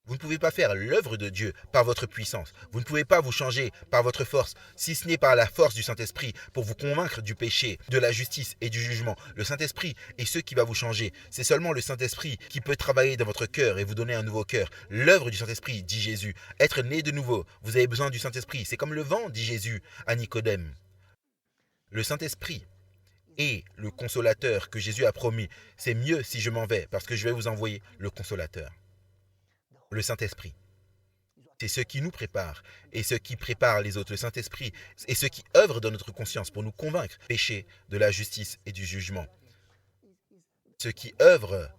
Vous ne pouvez pas faire l'œuvre de Dieu par votre puissance. Vous ne pouvez pas vous changer par votre force, si ce n'est par la force du Saint-Esprit pour vous convaincre du péché, de la justice et du jugement. Le Saint-Esprit est ce qui va vous changer. C'est seulement le Saint-Esprit qui peut travailler dans votre cœur et vous donner un nouveau cœur. L'œuvre du Saint-Esprit, dit Jésus. Être né de nouveau, vous avez besoin du Saint-Esprit. C'est comme le vent, dit Jésus à Nicodème. Le Saint-Esprit est le consolateur que Jésus a promis. C'est mieux si je m'en vais, parce que je vais vous envoyer le consolateur. Le Saint-Esprit. C'est ce qui nous prépare et ce qui prépare les autres. Le Saint-Esprit est ce qui œuvre dans notre conscience pour nous convaincre du péché, de la justice et du jugement. Ce qui œuvre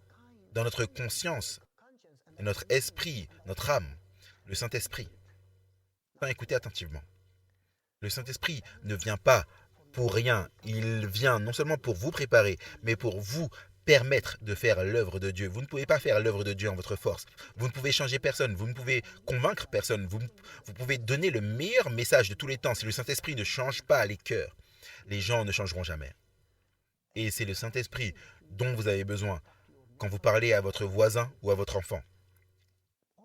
dans notre conscience, notre esprit, notre âme. Le Saint-Esprit. Écoutez attentivement. Le Saint-Esprit ne vient pas pour rien. Il vient non seulement pour vous préparer, mais pour vous permettre de faire l'œuvre de Dieu. Vous ne pouvez pas faire l'œuvre de Dieu en votre force. Vous ne pouvez changer personne. Vous ne pouvez convaincre personne. Vous pouvez donner le meilleur message de tous les temps. Si le Saint-Esprit ne change pas les cœurs, les gens ne changeront jamais. Et c'est le Saint-Esprit dont vous avez besoin quand vous parlez à votre voisin ou à votre enfant.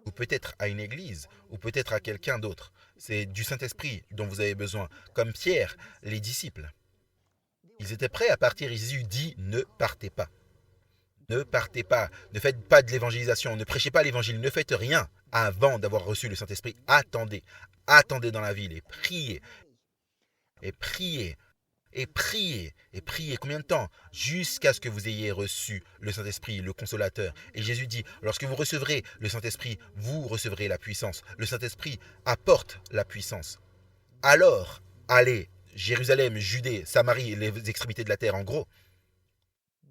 Ou peut-être à une église, ou peut-être à quelqu'un d'autre. C'est du Saint-Esprit dont vous avez besoin. Comme Pierre, les disciples. Ils étaient prêts à partir. Jésus dit, ne partez pas. Ne partez pas, ne faites pas de l'évangélisation, ne prêchez pas l'évangile, ne faites rien avant d'avoir reçu le Saint-Esprit. Attendez, attendez dans la ville et priez, et priez, et priez, et priez. Combien de temps? Jusqu'à ce que vous ayez reçu le Saint-Esprit, le Consolateur. Et Jésus dit, lorsque vous recevrez le Saint-Esprit, vous recevrez la puissance. Le Saint-Esprit apporte la puissance. Alors, allez, Jérusalem, Judée, Samarie et les extrémités de la terre, en gros,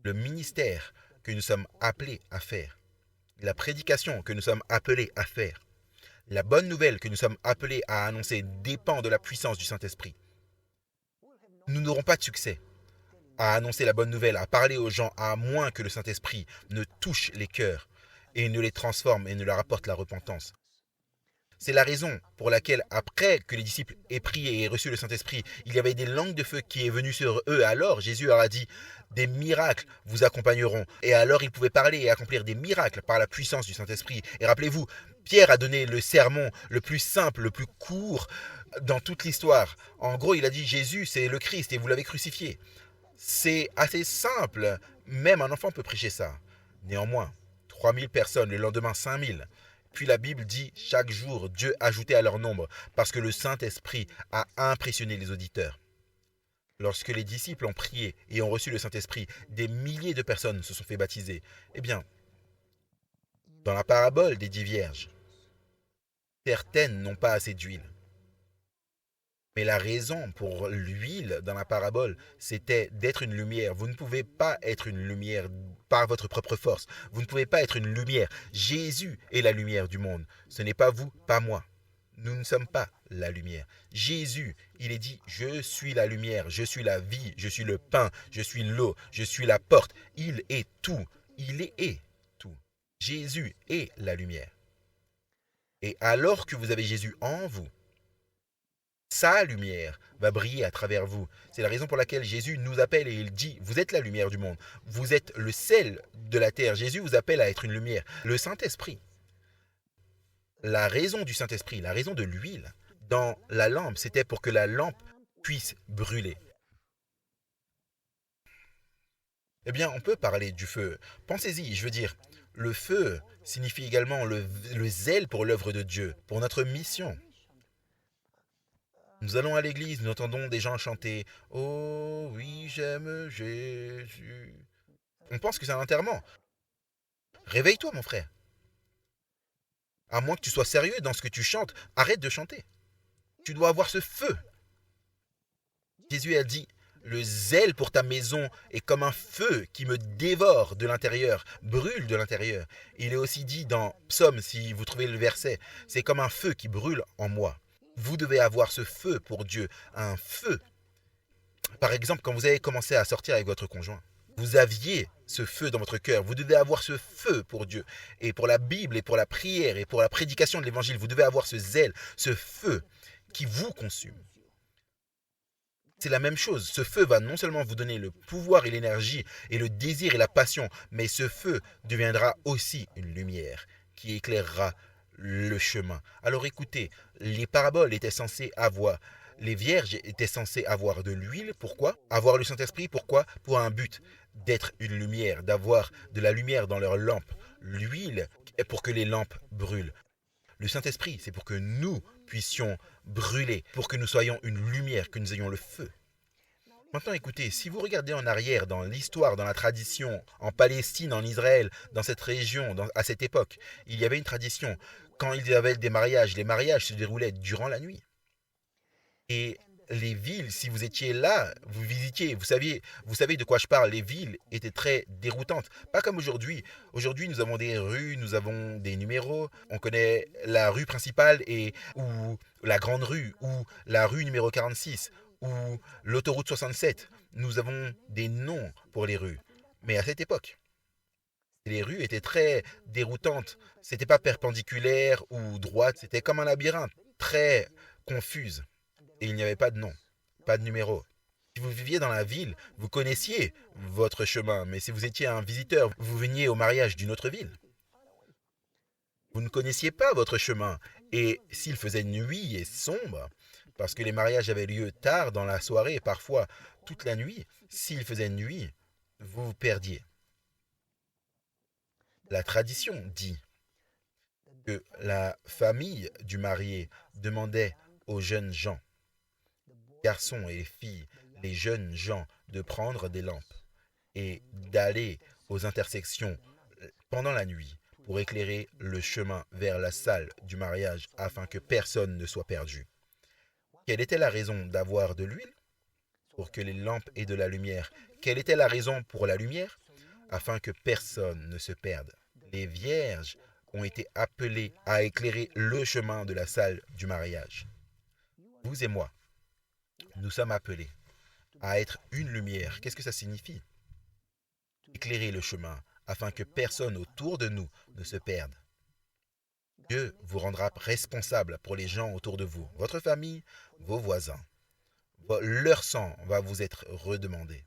le ministère que nous sommes appelés à faire, la prédication que nous sommes appelés à faire, la bonne nouvelle que nous sommes appelés à annoncer dépend de la puissance du Saint-Esprit. Nous n'aurons pas de succès à annoncer la bonne nouvelle, à parler aux gens, à moins que le Saint-Esprit ne touche les cœurs et ne les transforme et ne leur apporte la repentance. C'est la raison pour laquelle, après que les disciples aient prié et reçu le Saint-Esprit, il y avait des langues de feu qui est venues sur eux. Alors Jésus leur a dit, des miracles vous accompagneront. Et alors ils pouvaient parler et accomplir des miracles par la puissance du Saint-Esprit. Et rappelez-vous, Pierre a donné le sermon le plus simple, le plus court dans toute l'histoire. En gros, il a dit, Jésus, c'est le Christ et vous l'avez crucifié. C'est assez simple. Même un enfant peut prêcher ça. Néanmoins, 3000 personnes, le lendemain 5000. Puis la Bible dit, chaque jour, Dieu ajoutait à leur nombre, parce que le Saint-Esprit a impressionné les auditeurs. Lorsque les disciples ont prié et ont reçu le Saint-Esprit, des milliers de personnes se sont fait baptiser. Eh bien, dans la parabole des 10 vierges, certaines n'ont pas assez d'huile. Mais la raison pour l'huile dans la parabole, c'était d'être une lumière. Vous ne pouvez pas être une lumière par votre propre force. Vous ne pouvez pas être une lumière. Jésus est la lumière du monde. Ce n'est pas vous, pas moi. Nous ne sommes pas la lumière. Jésus, il est dit, je suis la lumière, je suis la vie, je suis le pain, je suis l'eau, je suis la porte. Il est tout. Il est tout. Jésus est la lumière. Et alors que vous avez Jésus en vous, sa lumière va briller à travers vous. C'est la raison pour laquelle Jésus nous appelle et il dit, vous êtes la lumière du monde. Vous êtes le sel de la terre. Jésus vous appelle à être une lumière. Le Saint-Esprit, la raison du Saint-Esprit, la raison de l'huile dans la lampe, c'était pour que la lampe puisse brûler. Eh bien, on peut parler du feu. Pensez-y, je veux dire, le feu signifie également le zèle pour l'œuvre de Dieu, pour notre mission. Nous allons à l'église, nous entendons des gens chanter «Oh oui, j'aime Jésus». On pense que c'est un enterrement. Réveille-toi, mon frère. À moins que tu sois sérieux dans ce que tu chantes, arrête de chanter. Tu dois avoir ce feu. Jésus a dit, le zèle pour ta maison est comme un feu qui me dévore de l'intérieur, brûle de l'intérieur. Il est aussi dit dans Psaume, si vous trouvez le verset, c'est comme un feu qui brûle en moi. Vous devez avoir ce feu pour Dieu, un feu. Par exemple, quand vous avez commencé à sortir avec votre conjoint, vous aviez ce feu dans votre cœur. Vous devez avoir ce feu pour Dieu. Et pour la Bible, et pour la prière, et pour la prédication de l'Évangile, vous devez avoir ce zèle, ce feu qui vous consume. C'est la même chose. Ce feu va non seulement vous donner le pouvoir et l'énergie et le désir et la passion, mais ce feu deviendra aussi une lumière qui éclairera le chemin. Alors écoutez, les paraboles étaient censées avoir, les vierges étaient censées avoir de l'huile. Pourquoi? Avoir le Saint-Esprit. Pourquoi? Pour un but, d'être une lumière, d'avoir de la lumière dans leurs lampes. L'huile est pour que les lampes brûlent. Le Saint-Esprit, c'est pour que nous puissions brûler, pour que nous soyons une lumière, que nous ayons le feu. Maintenant, écoutez, si vous regardez en arrière dans l'histoire, dans la tradition, en Palestine, en Israël, dans cette région, à cette époque, il y avait une tradition. Quand il y avait des mariages, les mariages se déroulaient durant la nuit. Et les villes, si vous étiez là, vous visitiez, vous savez de quoi je parle, les villes étaient très déroutantes. Pas comme aujourd'hui. Aujourd'hui, nous avons des rues, nous avons des numéros. On connaît la rue principale ou la grande rue, ou la rue numéro 46, ou l'autoroute 67. Nous avons des noms pour les rues. Mais à cette époque, les rues étaient très déroutantes. C'était pas perpendiculaire ou droite, c'était comme un labyrinthe, très confuse. Et il n'y avait pas de nom, pas de numéro. Si vous viviez dans la ville, vous connaissiez votre chemin, mais si vous étiez un visiteur, vous veniez au mariage d'une autre ville. Vous ne connaissiez pas votre chemin. Et s'il faisait nuit et sombre, parce que les mariages avaient lieu tard dans la soirée et parfois toute la nuit, s'il faisait nuit, vous vous perdiez. La tradition dit que la famille du marié demandait aux jeunes gens, garçons et filles, les jeunes gens, de prendre des lampes et d'aller aux intersections pendant la nuit pour éclairer le chemin vers la salle du mariage afin que personne ne soit perdu. Quelle était la raison d'avoir de l'huile? Pour que les lampes aient de la lumière. Quelle était la raison pour la lumière? Afin que personne ne se perde. Les vierges ont été appelées à éclairer le chemin de la salle du mariage. Vous et moi, nous sommes appelés à être une lumière. Qu'est-ce que ça signifie? Éclairer le chemin afin que personne autour de nous ne se perde. Dieu vous rendra responsable pour les gens autour de vous, votre famille, vos voisins. Leur sang va vous être redemandé.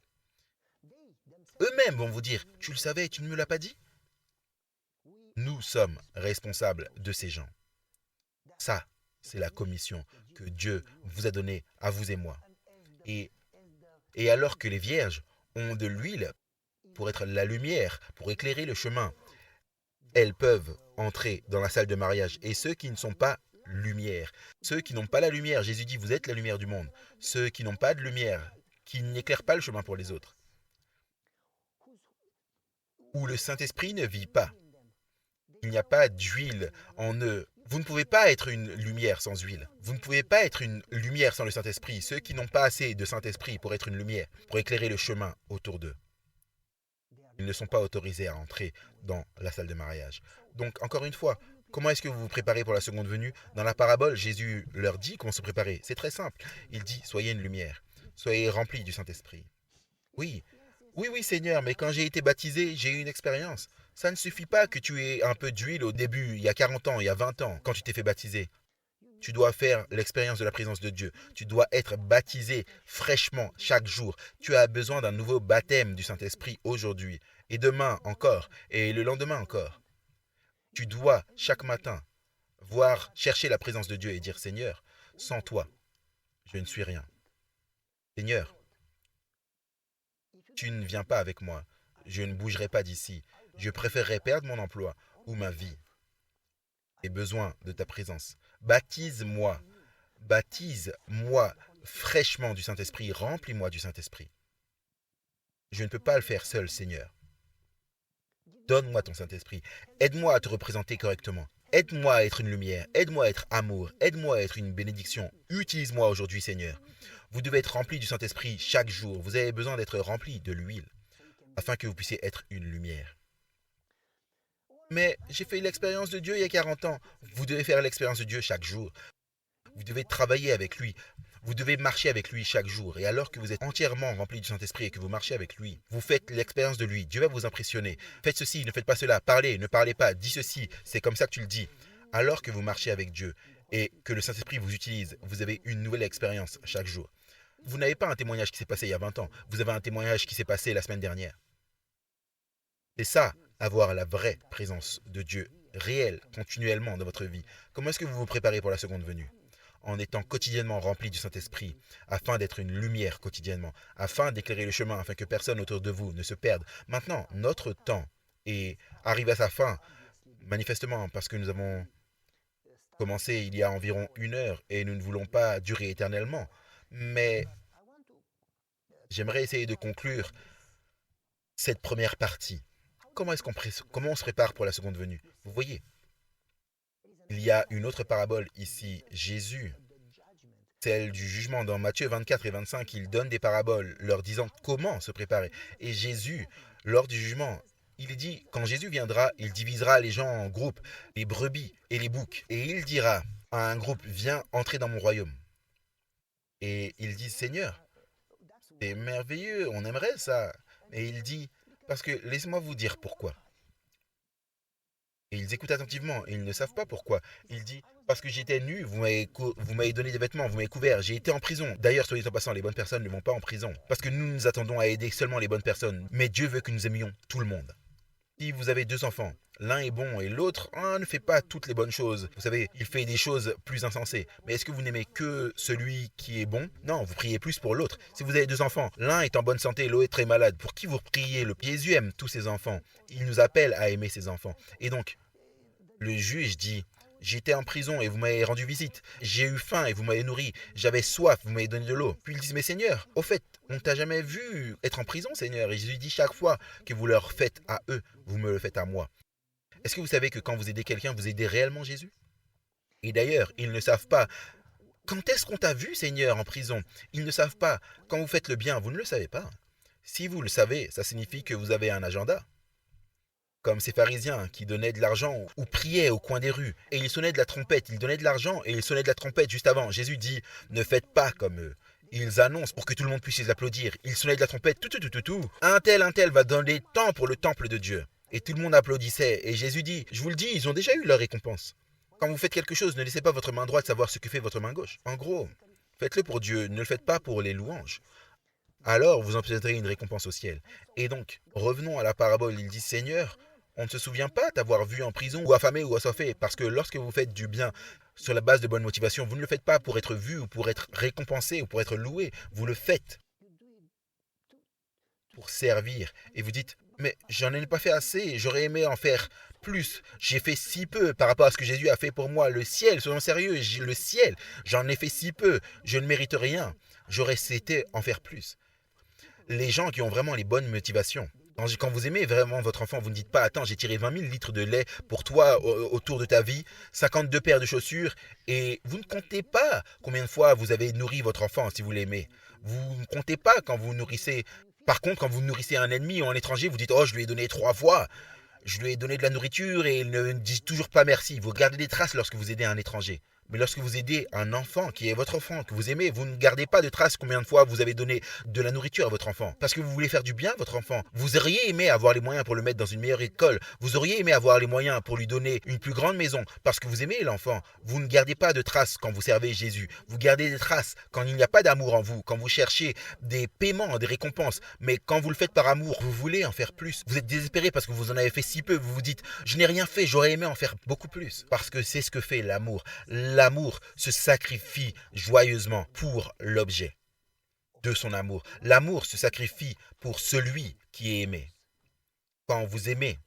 Eux-mêmes vont vous dire, tu le savais et tu ne me l'as pas dit? Nous sommes responsables de ces gens. Ça, c'est la commission que Dieu vous a donnée à vous et moi. Et, et alors que les vierges ont de l'huile pour être la lumière, pour éclairer le chemin, elles peuvent entrer dans la salle de mariage. Et ceux qui ne sont pas lumière, ceux qui n'ont pas la lumière, Jésus dit, vous êtes la lumière du monde. Ceux qui n'ont pas de lumière, qui n'éclairent pas le chemin pour les autres, où le Saint-Esprit ne vit pas, il n'y a pas d'huile en eux. Vous ne pouvez pas être une lumière sans huile. Vous ne pouvez pas être une lumière sans le Saint-Esprit. Ceux qui n'ont pas assez de Saint-Esprit pour être une lumière, pour éclairer le chemin autour d'eux, ils ne sont pas autorisés à entrer dans la salle de mariage. Donc, encore une fois, comment est-ce que vous vous préparez pour la seconde venue? Dans la parabole, Jésus leur dit comment se préparer. C'est très simple. Il dit, soyez une lumière. Soyez remplis du Saint-Esprit. Oui, oui, Seigneur, mais quand j'ai été baptisé, j'ai eu une expérience. Ça ne suffit pas que tu aies un peu d'huile au début, il y a 40 ans, il y a 20 ans, quand tu t'es fait baptiser. Tu dois faire l'expérience de la présence de Dieu. Tu dois être baptisé fraîchement chaque jour. Tu as besoin d'un nouveau baptême du Saint-Esprit aujourd'hui, et demain encore, et le lendemain encore. Tu dois, chaque matin, chercher la présence de Dieu et dire, Seigneur, sans toi, je ne suis rien. Seigneur, tu ne viens pas avec moi. Je ne bougerai pas d'ici. Je préférerais perdre mon emploi ou ma vie. J'ai besoin de ta présence. Baptise-moi. Baptise-moi fraîchement du Saint-Esprit. Remplis-moi du Saint-Esprit. Je ne peux pas le faire seul, Seigneur. Donne-moi ton Saint-Esprit. Aide-moi à te représenter correctement. Aide-moi à être une lumière. Aide-moi à être amour. Aide-moi à être une bénédiction. Utilise-moi aujourd'hui, Seigneur. Vous devez être rempli du Saint-Esprit chaque jour. Vous avez besoin d'être rempli de l'huile afin que vous puissiez être une lumière. Mais j'ai fait l'expérience de Dieu il y a 40 ans. Vous devez faire l'expérience de Dieu chaque jour. Vous devez travailler avec lui. Vous devez marcher avec lui chaque jour. Et alors que vous êtes entièrement rempli du Saint-Esprit et que vous marchez avec lui, vous faites l'expérience de lui. Dieu va vous impressionner. Faites ceci, ne faites pas cela. Parlez, ne parlez pas. Dis ceci. C'est comme ça que tu le dis. Alors que vous marchez avec Dieu et que le Saint-Esprit vous utilise, vous avez une nouvelle expérience chaque jour. Vous n'avez pas un témoignage qui s'est passé il y a 20 ans. Vous avez un témoignage qui s'est passé la semaine dernière. C'est ça, avoir la vraie présence de Dieu réelle, continuellement dans votre vie. Comment est-ce que vous vous préparez pour la seconde venue? En étant quotidiennement rempli du Saint-Esprit, afin d'être une lumière quotidiennement, afin d'éclairer le chemin, afin que personne autour de vous ne se perde. Maintenant, notre temps arrive à sa fin, manifestement, parce que nous avons commencé il y a environ 1 heure et nous ne voulons pas durer éternellement. Mais j'aimerais essayer de conclure cette première partie. Comment on se prépare pour la seconde venue? Vous voyez, il y a une autre parabole ici. Jésus, celle du jugement dans Matthieu 24 et 25, il donne des paraboles leur disant comment se préparer. Et Jésus, lors du jugement, il dit, quand Jésus viendra, il divisera les gens en groupes, les brebis et les boucs. Et il dira à un groupe, viens entrer dans mon royaume. Et ils disent, Seigneur, c'est merveilleux, on aimerait ça. Et il dit, parce que laissez-moi vous dire pourquoi. Et ils écoutent attentivement et ils ne savent pas pourquoi. Il dit, parce que j'étais nu, vous m'avez donné des vêtements, vous m'avez couvert, j'ai été en prison. D'ailleurs, soyez en passant, les bonnes personnes ne vont pas en prison. Parce que nous nous attendons à aider seulement les bonnes personnes. Mais Dieu veut que nous aimions tout le monde. Si vous avez 2 enfants, l'un est bon et l'autre ne fait pas toutes les bonnes choses. Vous savez, il fait des choses plus insensées. Mais est-ce que vous n'aimez que celui qui est bon? Non, vous priez plus pour l'autre. Si vous avez 2 enfants, l'un est en bonne santé, l'autre est très malade. Pour qui vous priez? Jésus aime tous ses enfants. Il nous appelle à aimer ses enfants. Et donc, le juge dit, j'étais en prison et vous m'avez rendu visite. J'ai eu faim et vous m'avez nourri. J'avais soif, vous m'avez donné de l'eau. Puis ils disent, mais Seigneur, au fait, on t'a jamais vu être en prison, Seigneur. Et Jésus dit, chaque fois que vous leur faites à eux, vous me le faites à moi. Est-ce que vous savez que quand vous aidez quelqu'un, vous aidez réellement Jésus? Et d'ailleurs, ils ne savent pas. Quand est-ce qu'on t'a vu, Seigneur, en prison? Ils ne savent pas. Quand vous faites le bien, vous ne le savez pas. Si vous le savez, ça signifie que vous avez un agenda. Comme ces pharisiens qui donnaient de l'argent ou priaient au coin des rues. Et ils sonnaient de la trompette. Ils donnaient de l'argent et ils sonnaient de la trompette juste avant. Jésus dit, ne faites pas comme eux. Ils annoncent pour que tout le monde puisse les applaudir. Ils sonnaient de la trompette. Tout. Un tel va donner tant pour le temple de Dieu. Et tout le monde applaudissait. Et Jésus dit, je vous le dis, ils ont déjà eu leur récompense. Quand vous faites quelque chose, ne laissez pas votre main droite savoir ce que fait votre main gauche. En gros, faites-le pour Dieu, ne le faites pas pour les louanges. Alors vous obtiendrez une récompense au ciel. Et donc, revenons à la parabole. Il dit, Seigneur, on ne se souvient pas t'avoir vu en prison ou affamé ou assoiffé, parce que lorsque vous faites du bien sur la base de bonnes motivations, vous ne le faites pas pour être vu ou pour être récompensé ou pour être loué. Vous le faites pour servir. Et vous dites, mais j'en ai pas fait assez, j'aurais aimé en faire plus. J'ai fait si peu par rapport à ce que Jésus a fait pour moi. Le ciel, soyons sérieux, le ciel, j'en ai fait si peu, je ne mérite rien. J'aurais souhaité en faire plus. Les gens qui ont vraiment les bonnes motivations, quand vous aimez vraiment votre enfant, vous ne dites pas, attends, j'ai tiré 20 000 litres de lait pour toi autour de ta vie, 52 paires de chaussures, et vous ne comptez pas combien de fois vous avez nourri votre enfant si vous l'aimez. Vous ne comptez pas quand vous nourrissez. Par contre, quand vous nourrissez un ennemi ou un étranger, vous dites, oh, je lui ai donné 3 fois. Je lui ai donné de la nourriture et il ne dit toujours pas merci. Vous gardez des traces lorsque vous aidez un étranger. Mais lorsque vous aidez un enfant qui est votre enfant, que vous aimez, vous ne gardez pas de traces combien de fois vous avez donné de la nourriture à votre enfant. Parce que vous voulez faire du bien à votre enfant. Vous auriez aimé avoir les moyens pour le mettre dans une meilleure école. Vous auriez aimé avoir les moyens pour lui donner une plus grande maison. Parce que vous aimez l'enfant. Vous ne gardez pas de traces quand vous servez Jésus. Vous gardez des traces quand il n'y a pas d'amour en vous. Quand vous cherchez des paiements, des récompenses. Mais quand vous le faites par amour, vous voulez en faire plus. Vous êtes désespéré parce que vous en avez fait si peu. Vous vous dites, je n'ai rien fait, j'aurais aimé en faire beaucoup plus. Parce que c'est ce que fait l'amour. L'amour se sacrifie joyeusement pour l'objet. de son amour. L'amour se sacrifie pour celui qui est aimé. Quand vous aimez,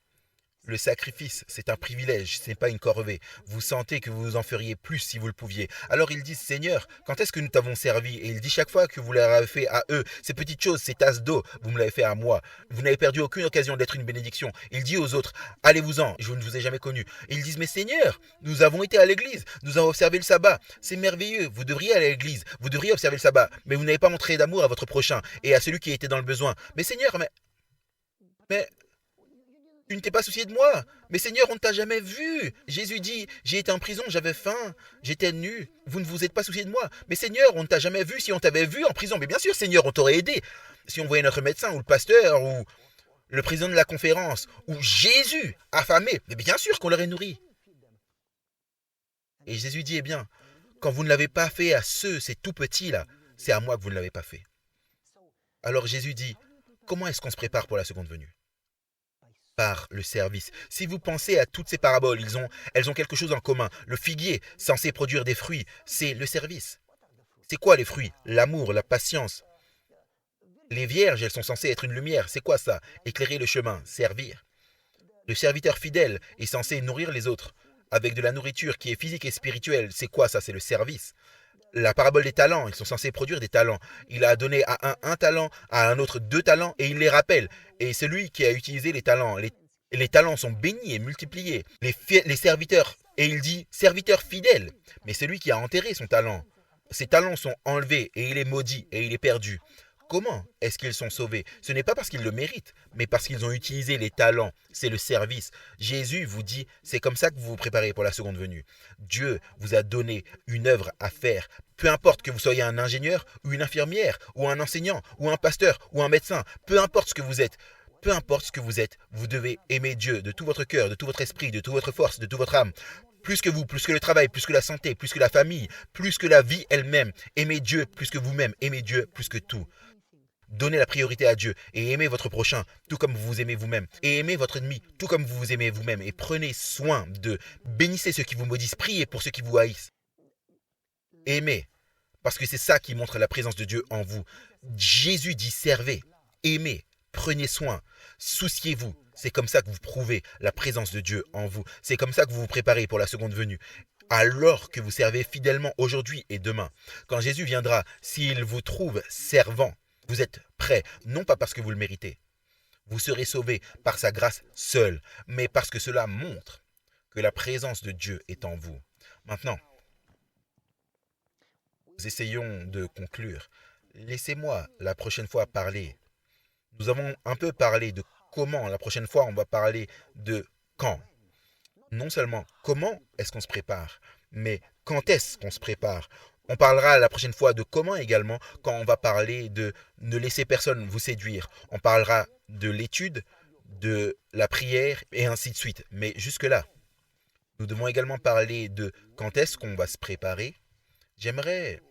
le sacrifice, c'est un privilège, ce n'est pas une corvée. Vous sentez que vous en feriez plus si vous le pouviez. Alors ils disent, Seigneur, quand est-ce que nous t'avons servi? Et il dit, chaque fois que vous leur avez fait à eux, ces petites choses, ces tasses d'eau, vous me l'avez fait à moi. Vous n'avez perdu aucune occasion d'être une bénédiction. Il dit aux autres, allez-vous-en, je ne vous ai jamais connu. Et ils disent, mais Seigneur, nous avons été à l'église, nous avons observé le sabbat. C'est merveilleux, vous devriez aller à l'église, vous devriez observer le sabbat, mais vous n'avez pas montré d'amour à votre prochain et à celui qui était dans le besoin. Mais Seigneur, mais tu ne t'es pas soucié de moi. Mais Seigneur, on ne t'a jamais vu. Jésus dit, j'ai été en prison, j'avais faim, j'étais nu. Vous ne vous êtes pas soucié de moi. Mais Seigneur, on ne t'a jamais vu. Si on t'avait vu en prison, mais bien sûr, Seigneur, on t'aurait aidé. Si on voyait notre médecin ou le pasteur ou le président de la conférence ou Jésus affamé, mais bien sûr qu'on l'aurait nourri. Et Jésus dit, eh bien, quand vous ne l'avez pas fait à ces tout petits-là, c'est à moi que vous ne l'avez pas fait. Alors Jésus dit, comment est-ce qu'on se prépare pour la seconde venue? Par le service. Si vous pensez à toutes ces paraboles, elles ont quelque chose en commun. Le figuier, censé produire des fruits, c'est le service. C'est quoi les fruits? L'amour, la patience. Les vierges, elles sont censées être une lumière. C'est quoi ça? Éclairer le chemin, servir. Le serviteur fidèle est censé nourrir les autres avec de la nourriture qui est physique et spirituelle. C'est quoi ça? C'est le service. La parabole des talents, ils sont censés produire des talents. Il a donné à un talent, à un autre 2 talents, et il les rappelle. Et celui qui a utilisé les talents sont bénis et multipliés. Les serviteurs, et il dit serviteur fidèle. Mais celui qui a enterré son talent, ses talents sont enlevés, et il est maudit, et il est perdu. Comment est-ce qu'ils sont sauvés? Ce n'est pas parce qu'ils le méritent, mais parce qu'ils ont utilisé les talents. C'est le service. Jésus vous dit, c'est comme ça que vous vous préparez pour la seconde venue. Dieu vous a donné une œuvre à faire. Peu importe que vous soyez un ingénieur ou une infirmière ou un enseignant ou un pasteur ou un médecin, peu importe ce que vous êtes. Peu importe ce que vous êtes, vous devez aimer Dieu de tout votre cœur, de tout votre esprit, de toute votre force, de toute votre âme. Plus que vous, plus que le travail, plus que la santé, plus que la famille, plus que la vie elle-même. Aimez Dieu plus que vous-même, aimez Dieu plus que tout. Donnez la priorité à Dieu et aimez votre prochain tout comme vous vous aimez vous-même. Et aimez votre ennemi tout comme vous vous aimez vous-même. Et prenez soin de bénissez ceux qui vous maudissent, priez pour ceux qui vous haïssent. Aimez, parce que c'est ça qui montre la présence de Dieu en vous. Jésus dit servez, aimez, prenez soin, souciez-vous. C'est comme ça que vous prouvez la présence de Dieu en vous. C'est comme ça que vous vous préparez pour la seconde venue. Alors que vous servez fidèlement aujourd'hui et demain. Quand Jésus viendra, s'il vous trouve servant, vous êtes prêts, non pas parce que vous le méritez. Vous serez sauvés par sa grâce seule, mais parce que cela montre que la présence de Dieu est en vous. Maintenant, nous essayons de conclure. Laissez-moi la prochaine fois parler. Nous avons un peu parlé de comment. La prochaine fois, on va parler de quand. Non seulement comment est-ce qu'on se prépare, mais quand est-ce qu'on se prépare. On parlera la prochaine fois de comment également quand on va parler de ne laisser personne vous séduire. On parlera de l'étude, de la prière et ainsi de suite. Mais jusque-là, nous devons également parler de quand est-ce qu'on va se préparer. J'aimerais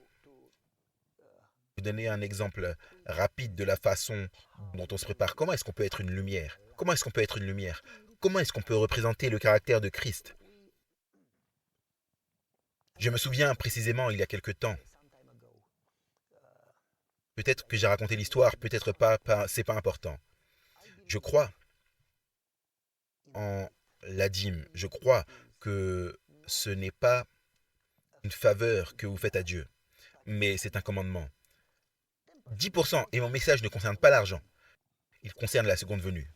vous donner un exemple rapide de la façon dont on se prépare. Comment est-ce qu'on peut être une lumière? Comment est-ce qu'on peut être une lumière? Comment est-ce qu'on peut représenter le caractère de Christ? Je me souviens précisément il y a quelque temps. Peut-être que j'ai raconté l'histoire, peut-être pas, c'est pas important. Je crois en la dîme. Je crois que ce n'est pas une faveur que vous faites à Dieu, mais c'est un commandement. 10%, et mon message ne concerne pas l'argent, il concerne la seconde venue.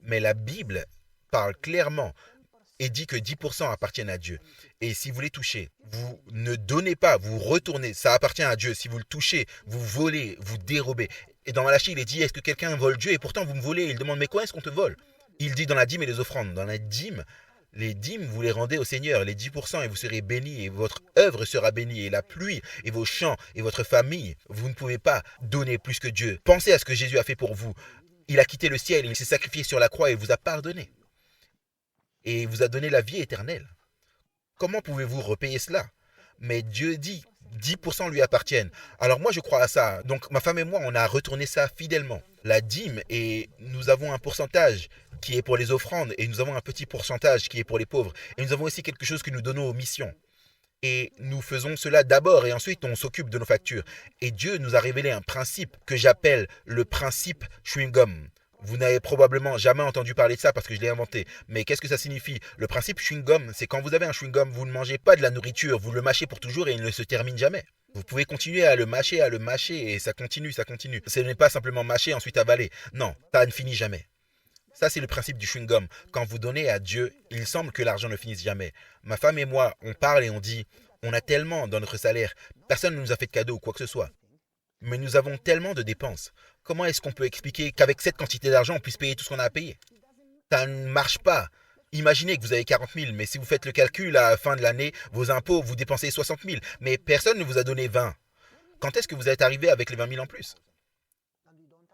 Mais la Bible parle clairement et dit que 10% appartiennent à Dieu. Et si vous les touchez, vous ne donnez pas, vous retournez, ça appartient à Dieu. Si vous le touchez, vous volez, vous dérobez. Et dans Malachie, il est dit, est-ce que quelqu'un vole Dieu? Et pourtant, vous me volez. Il demande, mais quoi est-ce qu'on te vole? Il dit dans la dîme et les offrandes. Dans la dîme, les dîmes, vous les rendez au Seigneur, les 10%, et vous serez bénis, et votre œuvre sera bénie, et la pluie, et vos champs, et votre famille. Vous ne pouvez pas donner plus que Dieu. Pensez à ce que Jésus a fait pour vous. Il a quitté le ciel, il s'est sacrifié sur la croix et vous a pardonné. Et vous a donné la vie éternelle. Comment pouvez-vous repayer cela? Mais Dieu dit, 10% lui appartiennent. Alors moi je crois à ça. Donc ma femme et moi, on a retourné ça fidèlement. La dîme, et nous avons un pourcentage qui est pour les offrandes, et nous avons un petit pourcentage qui est pour les pauvres. Et nous avons aussi quelque chose que nous donnons aux missions. Et nous faisons cela d'abord et ensuite on s'occupe de nos factures. Et Dieu nous a révélé un principe que j'appelle le principe chewing-gum. Vous n'avez probablement jamais entendu parler de ça parce que je l'ai inventé. Mais qu'est-ce que ça signifie? Le principe chewing-gum, c'est quand vous avez un chewing-gum, vous ne mangez pas de la nourriture, vous le mâchez pour toujours et il ne se termine jamais. Vous pouvez continuer à le mâcher et ça continue, ça continue. Ce n'est pas simplement mâcher ensuite avaler. Non, ça ne finit jamais. Ça, c'est le principe du chewing-gum. Quand vous donnez à Dieu, il semble que l'argent ne finisse jamais. Ma femme et moi, on parle et on dit, on a tellement dans notre salaire, personne ne nous a fait de cadeau ou quoi que ce soit. Mais nous avons tellement de dépenses. Comment est-ce qu'on peut expliquer qu'avec cette quantité d'argent, on puisse payer tout ce qu'on a à payer? Ça ne marche pas. Imaginez que vous avez 40 000, mais si vous faites le calcul à la fin de l'année, vos impôts, vous dépensez 60 000, mais personne ne vous a donné 20. Quand est-ce que vous êtes arrivé avec les 20 000 en plus?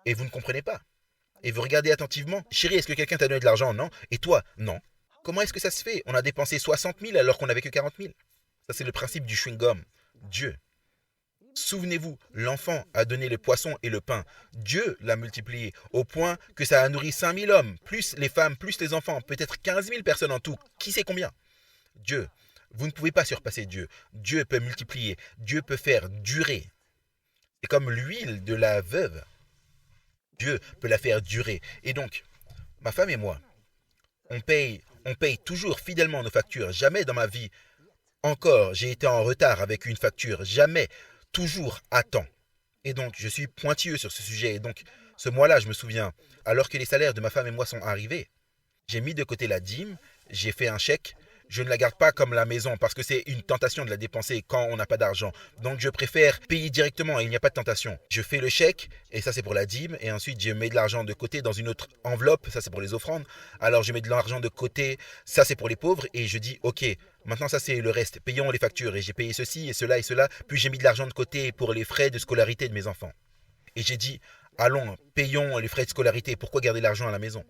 Et vous ne comprenez pas. Et vous regardez attentivement. Chérie, est-ce que quelqu'un t'a donné de l'argent? Non. Et toi? Non. Comment est-ce que ça se fait? On a dépensé 60 000 alors qu'on n'avait que 40 000. Ça, c'est le principe du chewing-gum. Dieu. Souvenez-vous, l'enfant a donné le poisson et le pain. Dieu l'a multiplié au point que ça a nourri 5 000 hommes, plus les femmes, plus les enfants, peut-être 15 000 personnes en tout. Qui sait combien? Dieu. Vous ne pouvez pas surpasser Dieu. Dieu peut multiplier. Dieu peut faire durer. C'est comme l'huile de la veuve. Dieu peut la faire durer. Et donc, ma femme et moi, on paye toujours fidèlement nos factures. Jamais dans ma vie, encore, j'ai été en retard avec une facture. Jamais, toujours à temps. Et donc, je suis pointilleux sur ce sujet. Et donc, ce mois-là, je me souviens, alors que les salaires de ma femme et moi sont arrivés, j'ai mis de côté la dîme, j'ai fait un chèque. Je ne la garde pas comme la maison parce que c'est une tentation de la dépenser quand on n'a pas d'argent. Donc je préfère payer directement et il n'y a pas de tentation. Je fais le chèque et ça c'est pour la dîme et ensuite je mets de l'argent de côté dans une autre enveloppe, ça c'est pour les offrandes. Alors je mets de l'argent de côté, ça c'est pour les pauvres et je dis ok, maintenant ça c'est le reste, payons les factures et j'ai payé ceci et cela, puis j'ai mis de l'argent de côté pour les frais de scolarité de mes enfants. Et j'ai dit allons, payons les frais de scolarité, pourquoi garder l'argent à la maison?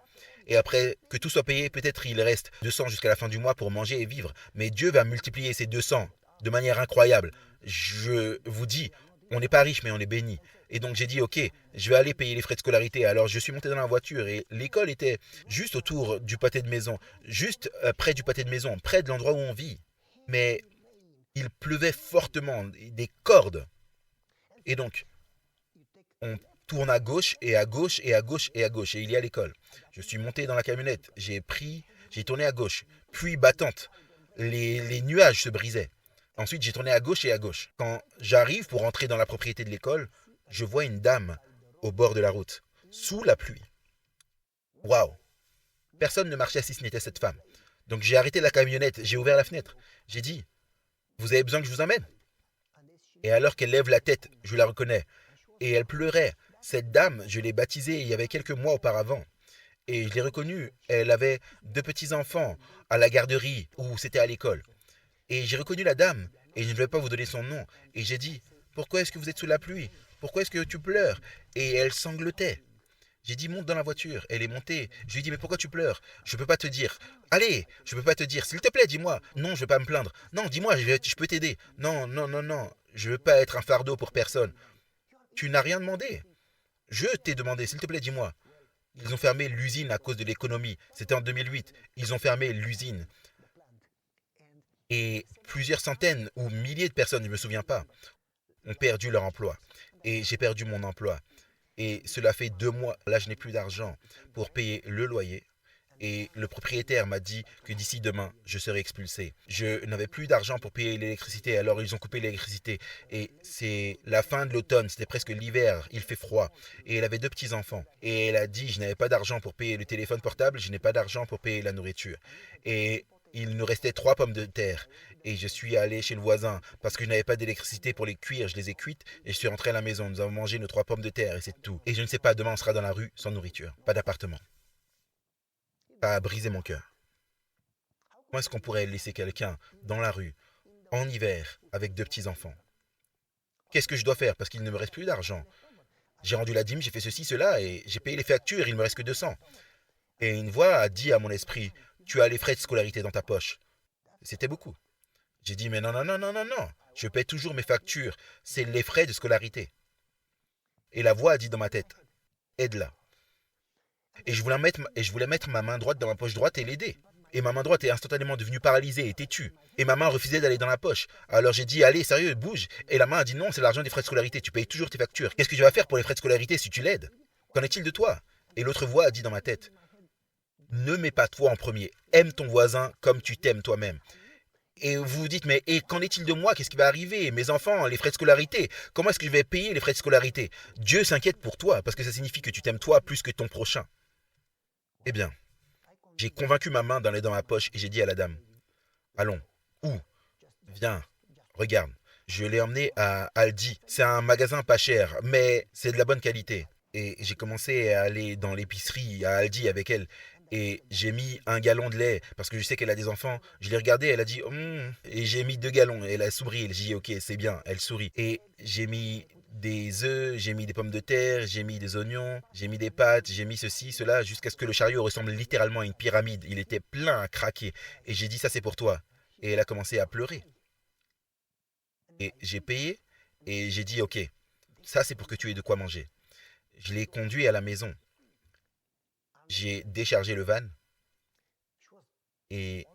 Et après que tout soit payé, peut-être il reste 200 jusqu'à la fin du mois pour manger et vivre. Mais Dieu va multiplier ces 200 de manière incroyable. Je vous dis, on n'est pas riche, mais on est béni. Et donc j'ai dit, ok, je vais aller payer les frais de scolarité. Alors je suis monté dans la voiture et l'école était juste autour du pâté de maison, juste près du pâté de maison, près de l'endroit où on vit. Mais il pleuvait fortement, des cordes. Et donc, on tourne à gauche et à gauche et à gauche et à gauche. Et il y a l'école. Je suis monté dans la camionnette. J'ai tourné à gauche. Puis battante. Les nuages se brisaient. Ensuite, j'ai tourné à gauche et à gauche. Quand j'arrive pour entrer dans la propriété de l'école, je vois une dame au bord de la route, sous la pluie. Waouh! Personne ne marchait si ce n'était cette femme. Donc j'ai arrêté la camionnette, j'ai ouvert la fenêtre. J'ai dit, vous avez besoin que je vous emmène? Et alors qu'elle lève la tête, je la reconnais. Et elle pleurait. Cette dame, je l'ai baptisée il y avait quelques mois auparavant. Et je l'ai reconnue. Elle avait deux petits-enfants à la garderie ou c'était à l'école. Et j'ai reconnu la dame. Et je ne vais pas vous donner son nom. Et j'ai dit, pourquoi est-ce que vous êtes sous la pluie? Pourquoi est-ce que tu pleures? Et elle sanglotait. J'ai dit, monte dans la voiture. Elle est montée. Je lui ai dit, mais pourquoi tu pleures? Je ne peux pas te dire. Allez, je ne peux pas te dire. S'il te plaît, dis-moi. Non, je ne vais pas me plaindre. Non, dis-moi, je peux t'aider. Non, non, non, non. Je ne veux pas être un fardeau pour personne. Tu n'as rien demandé. Je t'ai demandé, s'il te plaît, dis-moi. Ils ont fermé l'usine à cause de l'économie. C'était en 2008. Ils ont fermé l'usine. Et plusieurs centaines ou milliers de personnes, je ne me souviens pas, ont perdu leur emploi. Et j'ai perdu mon emploi. Et cela fait 2 mois. Là, je n'ai plus d'argent pour payer le loyer. Et le propriétaire m'a dit que d'ici demain, je serai expulsé. Je n'avais plus d'argent pour payer l'électricité, alors ils ont coupé l'électricité. Et c'est la fin de l'automne, c'était presque l'hiver, il fait froid. Et elle avait deux petits-enfants. Et elle a dit, je n'avais pas d'argent pour payer le téléphone portable, je n'ai pas d'argent pour payer la nourriture. Et il nous restait 3 pommes de terre. Et je suis allé chez le voisin parce que je n'avais pas d'électricité pour les cuire. Je les ai cuites et je suis rentré à la maison. Nous avons mangé nos 3 pommes de terre et c'est tout. Et je ne sais pas, demain on sera dans la rue sans nourriture, pas d'appartement. Ça a brisé mon cœur. Comment est-ce qu'on pourrait laisser quelqu'un dans la rue, en hiver, avec deux petits-enfants? Qu'est-ce que je dois faire? Parce qu'il ne me reste plus d'argent. J'ai rendu la dîme, j'ai fait ceci, cela, et j'ai payé les factures, il me reste que 200. Et une voix a dit à mon esprit, tu as les frais de scolarité dans ta poche. C'était beaucoup. J'ai dit, mais non, non, non, non, non, non. Je paie toujours mes factures. C'est les frais de scolarité. Et la voix a dit dans ma tête, aide-la. Et je voulais mettre ma main droite dans ma poche droite et l'aider. Et ma main droite est instantanément devenue paralysée et têtue. Et ma main refusait d'aller dans la poche. Alors j'ai dit, allez, sérieux, bouge. Et la main a dit, non, c'est l'argent des frais de scolarité, tu payes toujours tes factures. Qu'est-ce que tu vas faire pour les frais de scolarité si tu l'aides? Qu'en est-il de toi? Et l'autre voix a dit dans ma tête, ne mets pas toi en premier, aime ton voisin comme tu t'aimes toi-même. Et vous vous dites, mais et qu'en est-il de moi? Qu'est-ce qui va arriver? Mes enfants, les frais de scolarité, comment est-ce que je vais payer les frais de scolarité? Dieu s'inquiète pour toi, parce que ça signifie que tu t'aimes toi plus que ton prochain. Eh bien, j'ai convaincu ma main d'aller dans ma poche et j'ai dit à la dame, allons, où? Viens, regarde. Je l'ai emmené à Aldi. C'est un magasin pas cher, mais c'est de la bonne qualité. Et j'ai commencé à aller dans l'épicerie à Aldi avec elle. Et j'ai mis 1 gallon de lait parce que je sais qu'elle a des enfants. Je l'ai regardée, elle a dit et j'ai mis 2 gallons. Elle a souri. Elle dit ok, c'est bien. Elle sourit. Et j'ai mis des œufs, j'ai mis des pommes de terre, j'ai mis des oignons, j'ai mis des pâtes, j'ai mis ceci, cela, jusqu'à ce que le chariot ressemble littéralement à une pyramide. Il était plein à craquer. Et j'ai dit ça c'est pour toi. Et elle a commencé à pleurer. Et j'ai payé et j'ai dit ok, ça c'est pour que tu aies de quoi manger. Je l'ai conduit à la maison. J'ai déchargé le van et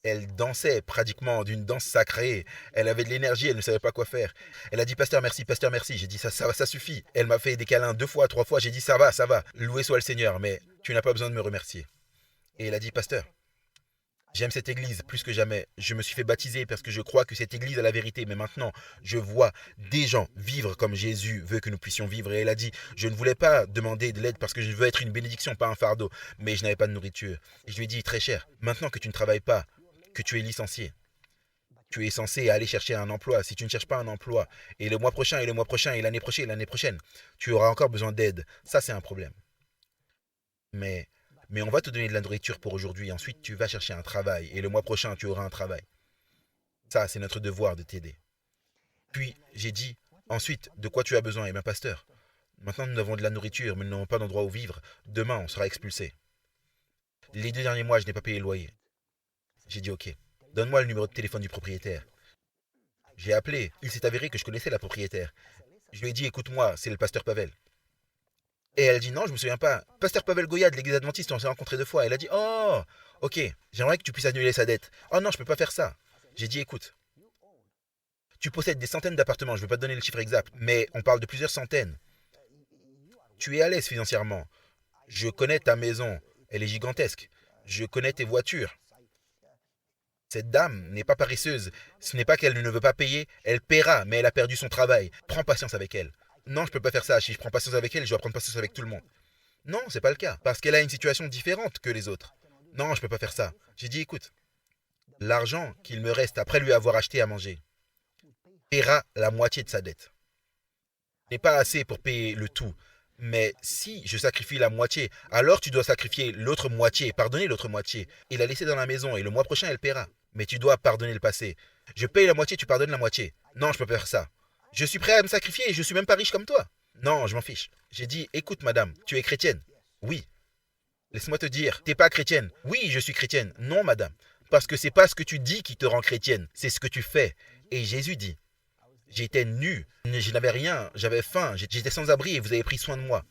elle dansait pratiquement d'une danse sacrée. Elle avait de l'énergie, elle ne savait pas quoi faire. Elle a dit pasteur merci, pasteur merci. J'ai dit ça suffit. Elle m'a fait des câlins 2 fois, 3 fois. J'ai dit ça va, ça va. Loué soit le Seigneur, mais tu n'as pas besoin de me remercier. Et elle a dit pasteur, j'aime cette église plus que jamais. Je me suis fait baptiser parce que je crois que cette église a la vérité. Mais maintenant, je vois des gens vivre comme Jésus veut que nous puissions vivre. Et elle a dit, je ne voulais pas demander de l'aide parce que je veux être une bénédiction, pas un fardeau. Mais je n'avais pas de nourriture. Et je lui ai dit, très cher, maintenant que tu ne travailles pas, que tu es licencié, tu es censé aller chercher un emploi. Si tu ne cherches pas un emploi, et le mois prochain, et le mois prochain, et l'année prochaine, tu auras encore besoin d'aide. Ça, c'est un problème. Mais mais on va te donner de la nourriture pour aujourd'hui. Ensuite, tu vas chercher un travail. Et le mois prochain, tu auras un travail. Ça, c'est notre devoir de t'aider. Puis, j'ai dit, ensuite, de quoi tu as besoin? Eh bien, pasteur, maintenant nous avons de la nourriture, mais nous n'avons pas d'endroit où vivre. Demain, on sera expulsés. Les 2 derniers mois, je n'ai pas payé le loyer. J'ai dit, ok, donne-moi le numéro de téléphone du propriétaire. J'ai appelé. Il s'est avéré que je connaissais la propriétaire. Je lui ai dit, écoute-moi, c'est le pasteur Pavel. Et elle dit non, je me souviens pas. Pasteur Pavel Goya de l'église adventiste, on s'est rencontrés 2 fois. Elle a dit oh, ok, j'aimerais que tu puisses annuler sa dette. Oh non, je peux pas faire ça. J'ai dit écoute, tu possèdes des centaines d'appartements, je ne vais pas te donner le chiffre exact, mais on parle de plusieurs centaines. Tu es à l'aise financièrement. Je connais ta maison, elle est gigantesque. Je connais tes voitures. Cette dame n'est pas paresseuse. Ce n'est pas qu'elle ne veut pas payer, elle paiera, mais elle a perdu son travail. Prends patience avec elle. Non, je peux pas faire ça. Si je prends patience avec elle, je dois prendre patience avec tout le monde. Non, c'est pas le cas, parce qu'elle a une situation différente que les autres. Non, je peux pas faire ça. J'ai dit, écoute, l'argent qu'il me reste après lui avoir acheté à manger paiera la moitié de sa dette. Ce n'est pas assez pour payer le tout. Mais si je sacrifie la moitié, alors tu dois sacrifier l'autre moitié, pardonner l'autre moitié, et la laisser dans la maison, et le mois prochain, elle paiera. Mais tu dois pardonner le passé. Je paye la moitié, tu pardonnes la moitié. Non, je peux pas faire ça. Je suis prêt à me sacrifier et je suis même pas riche comme toi. Non, je m'en fiche. J'ai dit, écoute madame, tu es chrétienne? Oui. Laisse-moi te dire, t'es pas chrétienne? Oui, je suis chrétienne. Non madame. Parce que c'est pas ce que tu dis qui te rend chrétienne, c'est ce que tu fais. Et Jésus dit, j'étais nu, je n'avais rien, j'avais faim, j'étais sans abri et vous avez pris soin de moi.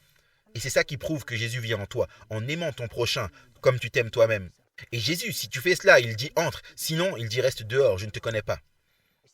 Et c'est ça qui prouve que Jésus vit en toi, en aimant ton prochain comme tu t'aimes toi-même. Et Jésus, si tu fais cela, il dit entre, sinon il dit reste dehors, je ne te connais pas.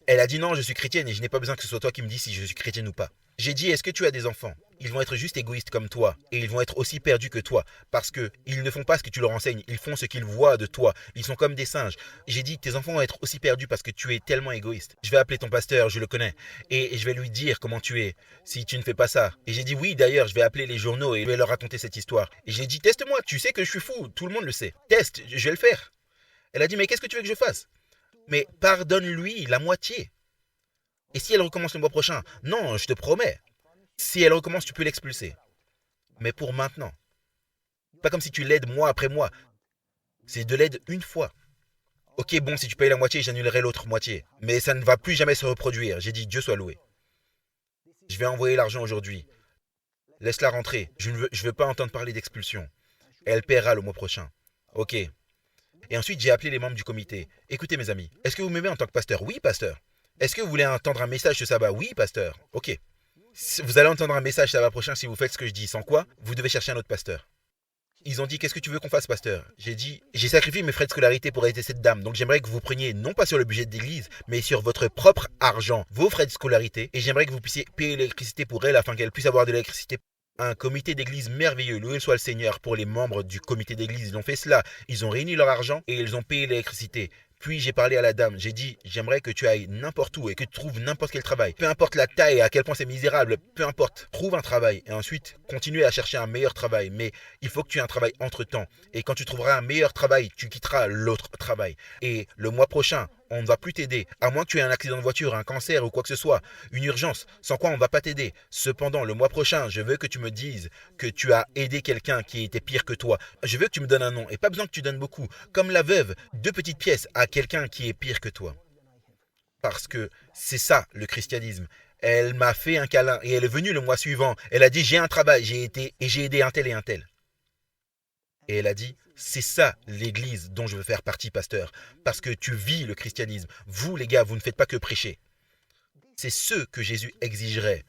Elle a dit non, je suis chrétienne et je n'ai pas besoin que ce soit toi qui me dis si je suis chrétienne ou pas. J'ai dit, est-ce que tu as des enfants? Ils vont être juste égoïstes comme toi et ils vont être aussi perdus que toi parce que ils ne font pas ce que tu leur enseignes, ils font ce qu'ils voient de toi. Ils sont comme des singes. J'ai dit, tes enfants vont être aussi perdus parce que tu es tellement égoïste. Je vais appeler ton pasteur, je le connais, et je vais lui dire comment tu es si tu ne fais pas ça. Et j'ai dit, oui, d'ailleurs, je vais appeler les journaux et je vais leur raconter cette histoire. Et j'ai dit, teste-moi, tu sais que je suis fou, tout le monde le sait. Teste, je vais le faire. Elle a dit, mais qu'est-ce que tu veux que je fasse? Mais pardonne-lui la moitié. Et si elle recommence le mois prochain? Non, je te promets. Si elle recommence, tu peux l'expulser. Mais pour maintenant. Pas comme si tu l'aides mois après mois. C'est de l'aide une fois. Ok, bon, si tu payes la moitié, j'annulerai l'autre moitié. Mais ça ne va plus jamais se reproduire. J'ai dit, Dieu soit loué. Je vais envoyer l'argent aujourd'hui. Laisse-la rentrer. Je ne veux pas entendre parler d'expulsion. Elle paiera le mois prochain. Ok. Et ensuite, j'ai appelé les membres du comité. Écoutez, mes amis, est-ce que vous m'aimez en tant que pasteur? Oui, pasteur. Est-ce que vous voulez entendre un message ce sabbat? Oui, pasteur. Ok. Vous allez entendre un message sabbat prochain si vous faites ce que je dis. Sans quoi, vous devez chercher un autre pasteur. Ils ont dit, qu'est-ce que tu veux qu'on fasse, pasteur? J'ai dit, j'ai sacrifié mes frais de scolarité pour aider cette dame, donc j'aimerais que vous preniez non pas sur le budget de l'église, mais sur votre propre argent, vos frais de scolarité, et j'aimerais que vous puissiez payer l'électricité pour elle afin qu'elle puisse avoir de l'électricité. Un comité d'église merveilleux, loué soit le Seigneur pour les membres du comité d'église. Ils ont fait cela, ils ont réuni leur argent et ils ont payé l'électricité. Puis j'ai parlé à la dame, j'ai dit, j'aimerais que tu ailles n'importe où et que tu trouves n'importe quel travail. Peu importe la taille et à quel point c'est misérable, peu importe. Trouve un travail et ensuite continue à chercher un meilleur travail. Mais il faut que tu aies un travail entre-temps. Et quand tu trouveras un meilleur travail, tu quitteras l'autre travail. Et le mois prochain, on ne va plus t'aider, à moins que tu aies un accident de voiture, un cancer ou quoi que ce soit, une urgence, sans quoi on ne va pas t'aider. Cependant, le mois prochain, je veux que tu me dises que tu as aidé quelqu'un qui était pire que toi. Je veux que tu me donnes un nom, et pas besoin que tu donnes beaucoup. Comme la veuve, 2 petites pièces à quelqu'un qui est pire que toi. Parce que c'est ça, le christianisme. Elle m'a fait un câlin, et elle est venue le mois suivant. Elle a dit, j'ai un travail, j'ai été, et j'ai aidé un tel et un tel. Et elle a dit, c'est ça l'église dont je veux faire partie, pasteur, parce que tu vis le christianisme. Vous, les gars, vous ne faites pas que prêcher. C'est ce que Jésus exigerait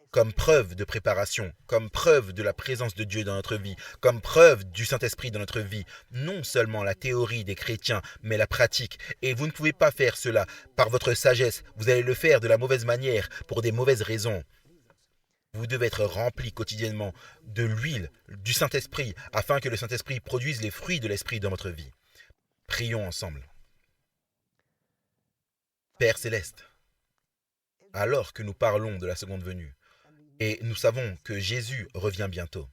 comme preuve de préparation, comme preuve de la présence de Dieu dans notre vie, comme preuve du Saint-Esprit dans notre vie. Non seulement la théorie des chrétiens, mais la pratique. Et vous ne pouvez pas faire cela par votre sagesse. Vous allez le faire de la mauvaise manière, pour des mauvaises raisons. Vous devez être rempli quotidiennement de l'huile du Saint-Esprit afin que le Saint-Esprit produise les fruits de l'Esprit dans votre vie. Prions ensemble. Père céleste, alors que nous parlons de la seconde venue, et nous savons que Jésus revient bientôt,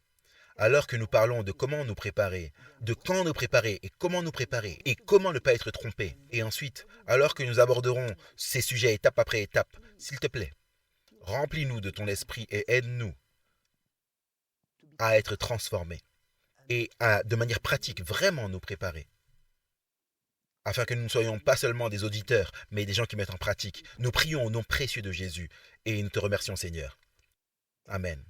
alors que nous parlons de comment nous préparer, de quand nous préparer, et comment ne pas être trompé, et ensuite, alors que nous aborderons ces sujets étape après étape, s'il te plaît, remplis-nous de ton esprit et aide-nous à être transformés et à, de manière pratique, vraiment nous préparer, afin que nous ne soyons pas seulement des auditeurs, mais des gens qui mettent en pratique. Nous prions au nom précieux de Jésus et nous te remercions, Seigneur. Amen.